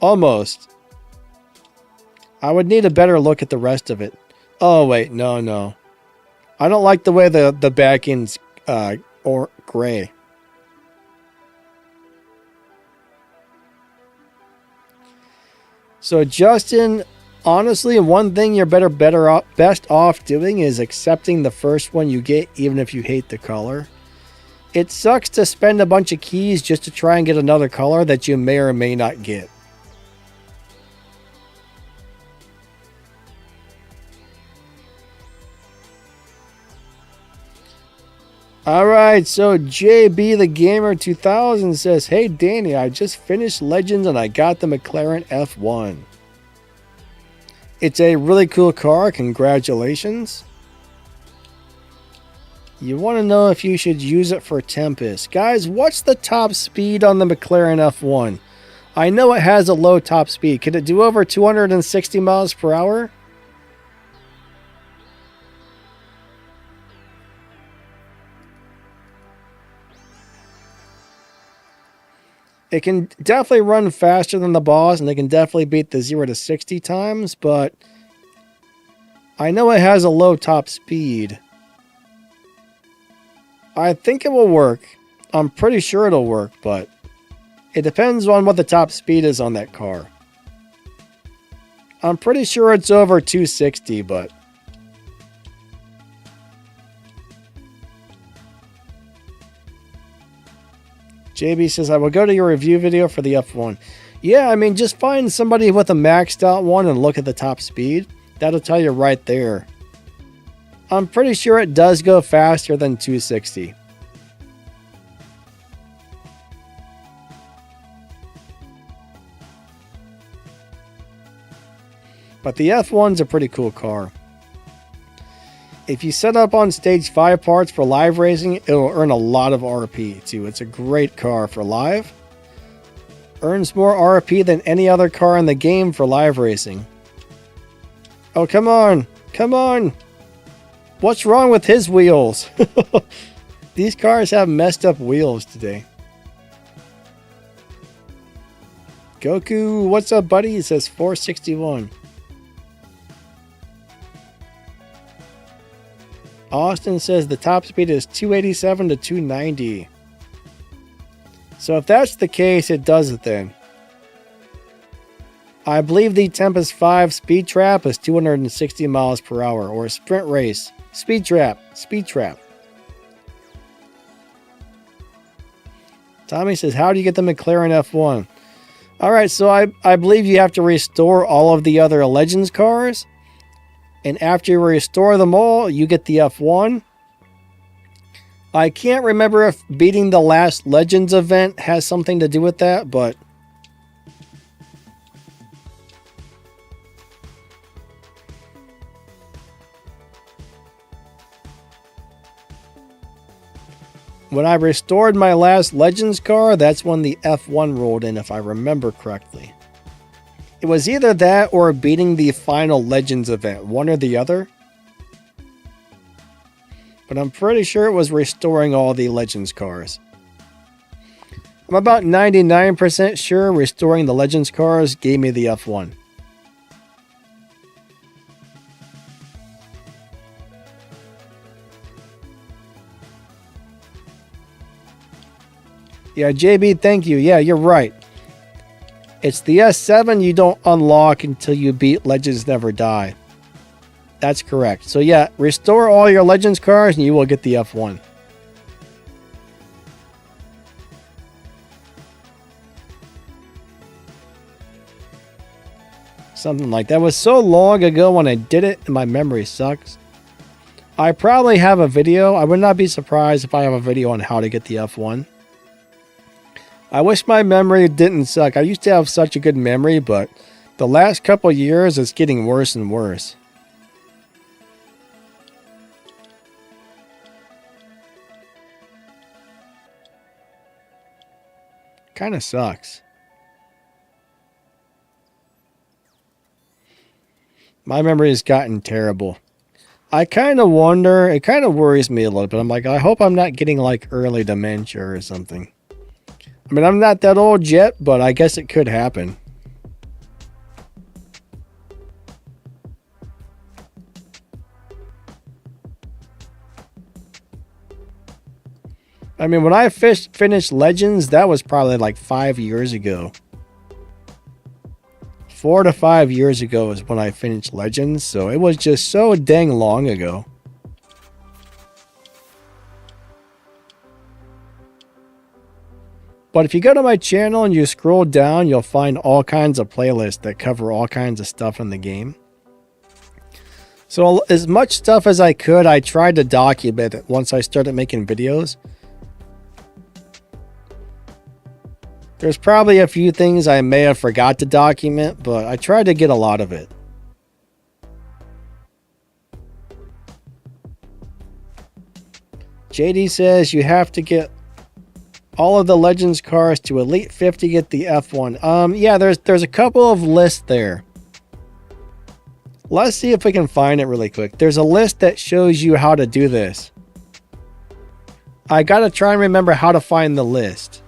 Almost. I would need a better look at the rest of it. Oh, wait. No. I don't like the way the back end's or gray. So, Justin, honestly, one thing you're best off doing is accepting the first one you get, even if you hate the color. It sucks to spend a bunch of keys just to try and get another color that you may or may not get. Alright, so JB the Gamer 2000 says, hey Danny, I just finished Legends and I got the McLaren F1. It's a really cool car, congratulations. You want to know if you should use it for Tempest. Guys, what's the top speed on the McLaren F1? I know it has a low top speed. Can it do over 260 miles per hour? It can definitely run faster than the boss, and it can definitely beat the 0 to 60 times, but I know it has a low top speed. I think it will work. I'm pretty sure it'll work, but it depends on what the top speed is on that car. I'm pretty sure it's over 260, but... JB says, I will go to your review video for the F1. Yeah, I mean, just find somebody with a maxed out one and look at the top speed. That'll tell you right there. I'm pretty sure it does go faster than 260. But the F1's a pretty cool car. If you set up on stage 5 parts for live racing, it'll earn a lot of RP too. It's a great car for live. Earns more RP than any other car in the game for live racing. Oh, come on. Come on. What's wrong with his wheels? These cars have messed up wheels today. Goku, what's up, buddy? He says 461. Austin says the top speed is 287 to 290. So if that's the case, it does it then. I believe the Tempest 5 speed trap is 260 miles per hour, or sprint race. Speed trap. Speed trap. Tommy says, how do you get the McLaren F1? Alright, so I believe you have to restore all of the other Legends cars. And after you restore them all, you get the F1. I can't remember if beating the last Legends event has something to do with that, but... when I restored my last Legends car, that's when the F1 rolled in, if I remember correctly. It was either that or beating the final Legends event, one or the other. But I'm pretty sure it was restoring all the Legends cars. I'm about 99% sure restoring the Legends cars gave me the F1. Yeah, JB, thank you. Yeah, you're right. It's the S7 you don't unlock until you beat Legends Never Die. That's correct. So yeah, restore all your Legends cars and you will get the F1. Something like that. It was so long ago when I did it and my memory sucks. I probably have a video. I would not be surprised if I have a video on how to get the F1. I wish my memory didn't suck. I used to have such a good memory, but the last couple years it's getting worse and worse. Kind of sucks. My memory has gotten terrible. I kind of wonder, it kind of worries me a little bit. I'm like, I hope I'm not getting like early dementia or something. I mean, I'm not that old yet, but I guess it could happen. I mean, when I finished Legends, that was probably like 5 years ago. 4 to 5 years ago is when I finished Legends, so it was just so dang long ago. But if you go to my channel and you scroll down, you'll find all kinds of playlists that cover all kinds of stuff in the game. So as much stuff as I could, I tried to document it once I started making videos. There's probably a few things I may have forgot to document, but I tried to get a lot of it. JD says you have to get all of the Legends cars to Elite 50 get the F1. Yeah, there's a couple of lists there. Let's see if we can find it really quick. There's a list that shows you how to do this. I gotta try and remember how to find the list.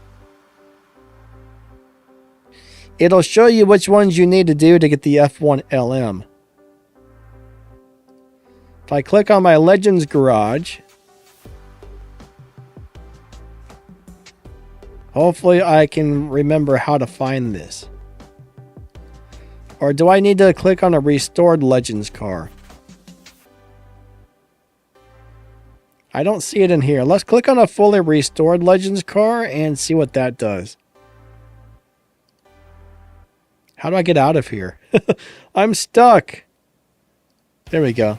It'll show you which ones you need to do to get the F1 LM. If I click on my Legends garage, hopefully I can remember how to find this. Or do I need to click on a restored Legends car? I don't see it in here. Let's click on a fully restored Legends car and see what that does. How do I get out of here? I'm stuck. There we go.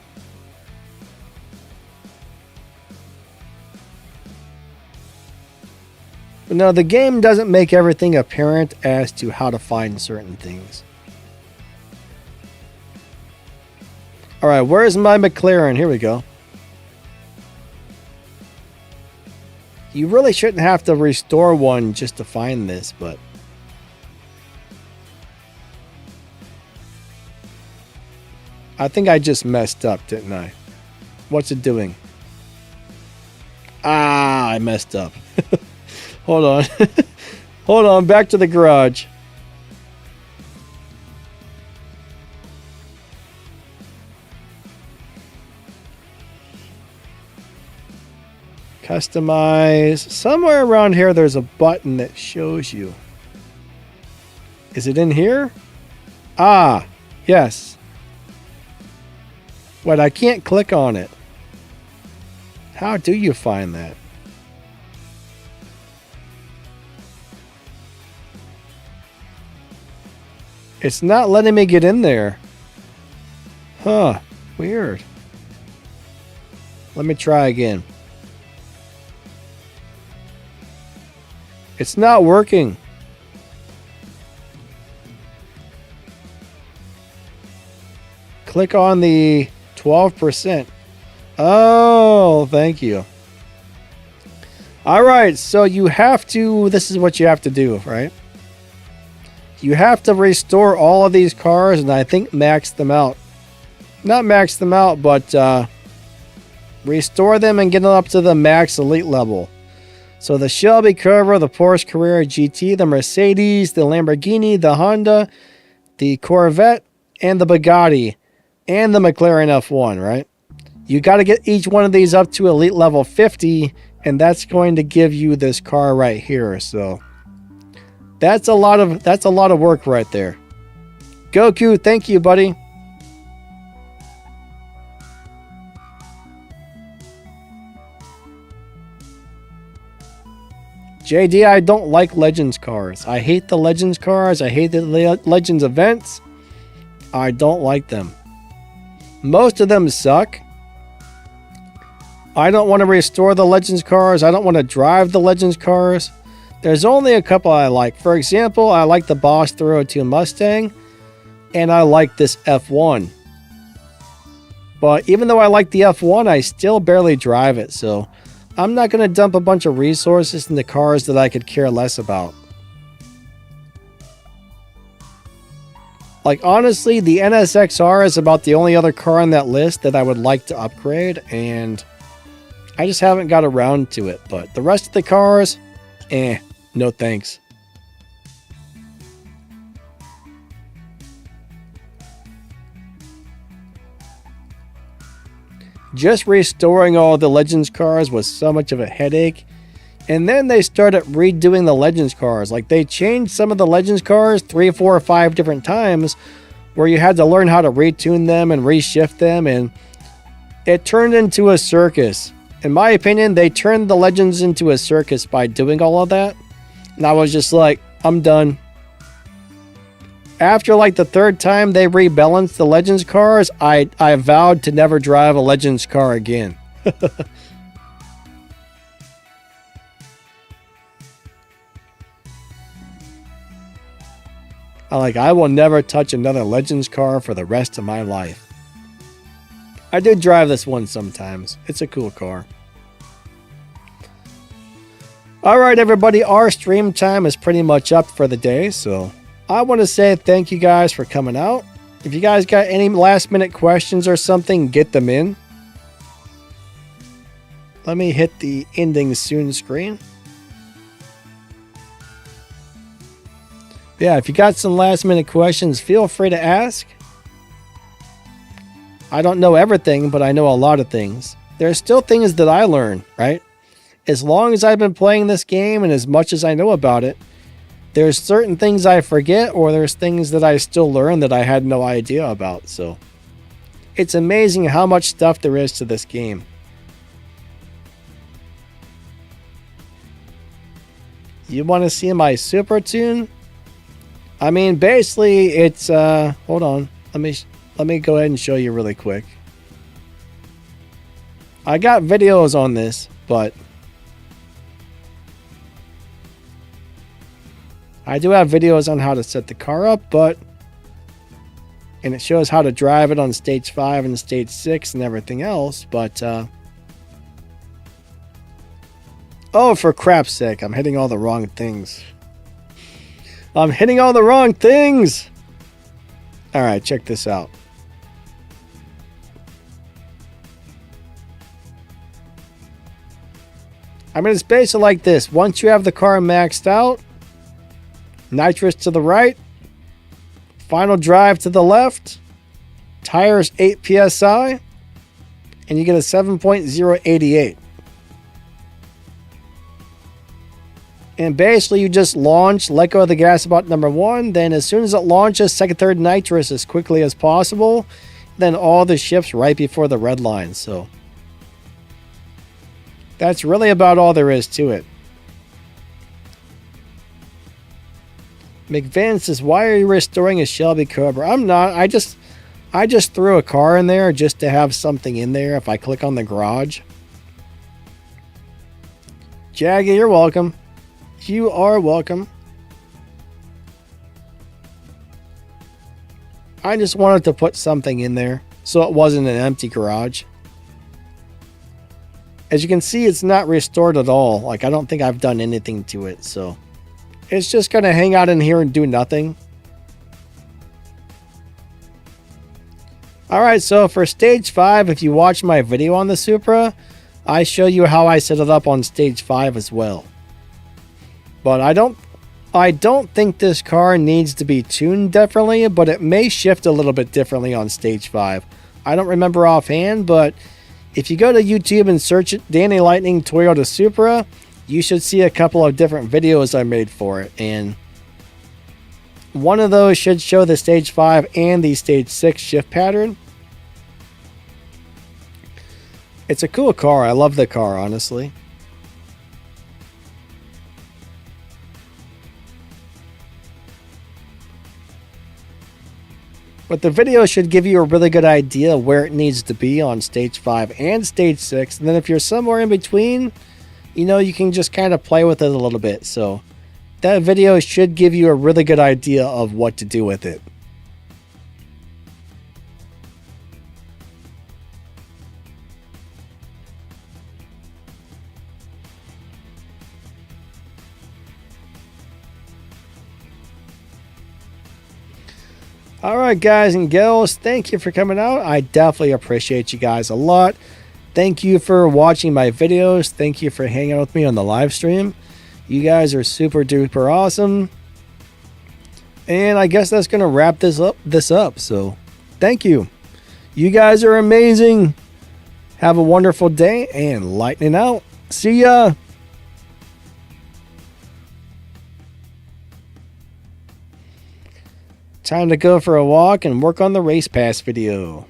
But no, the game doesn't make everything apparent as to how to find certain things. Alright, where's my McLaren? Here we go. You really shouldn't have to restore one just to find this, but... I think I just messed up, didn't I? What's it doing? Ah, I messed up. Hold on. Hold on, back to the garage. Customize. Somewhere around here there's a button that shows you. Is it in here? Ah, yes. But I can't click on it. How do you find that? It's not letting me get in there. Huh, weird. Let me try again. It's not working. Click on the 12%. Oh, thank you. All right, so you have to, this is what you have to do, right? You have to restore all of these cars and I think max them out. Not max them out, but restore them and get them up to the max elite level. So the Shelby Cobra, the Porsche Carrera GT, the Mercedes, the Lamborghini, the Honda, the Corvette, and the Bugatti, and the McLaren F1, right? You got to get each one of these up to elite level 50, and that's going to give you this car right here. So that's a lot of work right there. Goku, thank you, buddy. JD, I don't like Legends cars. I hate the Legends cars. I hate the Legends events. I don't like them. Most of them suck. I don't want to restore the Legends cars. I don't want to drive the Legends cars. There's only a couple I like. For example, I like the Boss 302 Mustang. And I like this F1. But even though I like the F1, I still barely drive it. So I'm not going to dump a bunch of resources into cars that I could care less about. Like, honestly, the NSXR is about the only other car on that list that I would like to upgrade, and I just haven't got around to it. But the rest of the cars, no thanks. Just restoring all the Legends cars was so much of a headache. And then they started redoing the Legends cars. Like, they changed some of the Legends cars 3, 4, or 5 different times where you had to learn how to retune them and reshift them. And it turned into a circus. In my opinion, they turned the Legends into a circus by doing all of that. And I was just like, I'm done. After like the 3rd time they rebalanced the Legends cars, I vowed to never drive a Legends car again. I will never touch another Legends car for the rest of my life. I do drive this one sometimes. It's a cool car. Alright everybody, our stream time is pretty much up for the day, so I want to say thank you guys for coming out. If you guys got any last minute questions or something, get them in. Let me hit the ending soon screen. Yeah, if you got some last minute questions, feel free to ask. I don't know everything, but I know a lot of things. There's still things that I learn, right? As long as I've been playing this game and as much as I know about it, there's certain things I forget, or there's things that I still learn that I had no idea about. So it's amazing how much stuff there is to this game. You want to see my Supra tune? I mean, basically, it's hold on. Let me go ahead and show you really quick. I got videos on this, but I do have videos on how to set the car up, and it shows how to drive it on stage 5 and stage 6 and everything else, but oh, for crap's sake, I'm hitting all the wrong things. I'm hitting all the wrong things! Alright, check this out. I mean, it's basically like this. Once you have the car maxed out, nitrous to the right, final drive to the left, tires 8 psi, and you get a 7.088. And basically you just launch, let go of the gas about number 1, then as soon as it launches, second, third nitrous as quickly as possible, then all the ships right before the red line. So that's really about all there is to it. McVan says, why are you restoring a Shelby Cobra? I'm not. I just threw a car in there just to have something in there if I click on the garage. Jaggy, you're welcome. You are welcome. I just wanted to put something in there so it wasn't an empty garage. As you can see, it's not restored at all. Like, I don't think I've done anything to it, so it's just going to hang out in here and do nothing. Alright, so for stage 5, if you watch my video on the Supra, I show you how I set it up on stage 5 as well. But I don't think this car needs to be tuned differently, but it may shift a little bit differently on stage 5. I don't remember offhand, but if you go to YouTube and search it, Danny Lightning Toyota Supra, you should see a couple of different videos I made for it. And one of those should show the stage 5 and the stage 6 shift pattern. It's a cool car. I love the car, honestly. But the video should give you a really good idea of where it needs to be on stage 5 and stage 6. And then if you're somewhere in between, you know, you can just kind of play with it a little bit. So that video should give you a really good idea of what to do with it. Alright guys and girls, thank you for coming out. I definitely appreciate you guys a lot. Thank you for watching my videos. Thank you for hanging out with me on the live stream. You guys are super duper awesome. And I guess that's going to wrap this up. So thank you. You guys are amazing. Have a wonderful day and lightning out. See ya. Time to go for a walk and work on the race pass video.